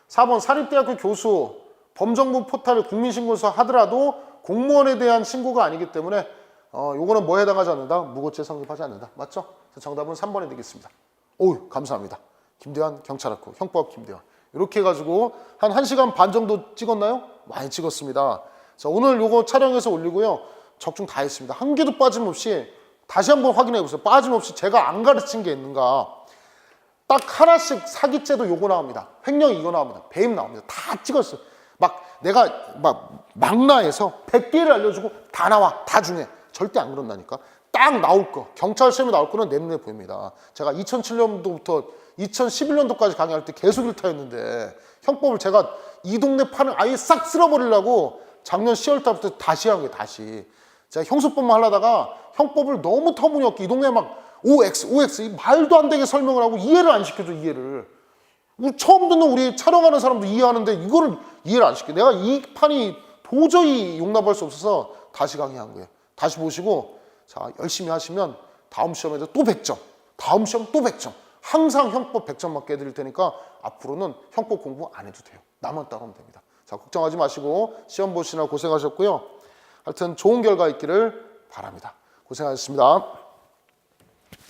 Speaker 1: 4번 사립대학교 교수 범정부 포탈을 국민신고서 하더라도 공무원에 대한 신고가 아니기 때문에 요거는 뭐에 해당하지 않는다? 무고죄 성립하지 않는다. 맞죠? 정답은 3번이 되겠습니다. 오우 감사합니다. 김대환 경찰학교 형법 김대환 이렇게 해가지고 한 1시간 반 정도 찍었나요? 많이 찍었습니다. 자, 오늘 요거 촬영해서 올리고요. 적중 다 했습니다. 한 개도 빠짐없이 다시 한번 확인해 보세요. 빠짐없이 제가 안 가르친 게 있는가. 딱 하나씩 사기죄도 요거 나옵니다. 횡령 이거 나옵니다. 배임 나옵니다. 다 찍었어요. 막 내가 막 망라해서 100개를 알려주고 다 나와. 다 중에. 절대 안 그런다니까. 딱 나올 거. 경찰 시험에 나올 거는 내 눈에 보입니다. 제가 2007년도부터 2011년도까지 강의할 때 계속 일타였는데 형법을 제가 이 동네 판을 아예 싹 쓸어버리려고 작년 10월 달부터 다시 한 거예요. 다시. 제가 형수법만 하려다가 형법을 너무 터무니없게 이 동네 막 OX 이 말도 안 되게 설명을 하고 이해를 안 시켜줘. 이해를. 처음 듣는 우리 촬영하는 사람도 이해하는데 이거를 이해를 안 시켜. 내가 이 판이 도저히 용납할 수 없어서 다시 강의한 거예요. 다시 보시고 자 열심히 하시면 다음 시험에도 또 100점. 다음 시험 또 100점. 항상 형법 100점 맞게 해드릴 테니까 앞으로는 형법 공부 안 해도 돼요. 나만 따라오면 됩니다. 자 걱정하지 마시고 시험 보시느라 고생하셨고요. 하여튼 좋은 결과 있기를 바랍니다. 고생하셨습니다.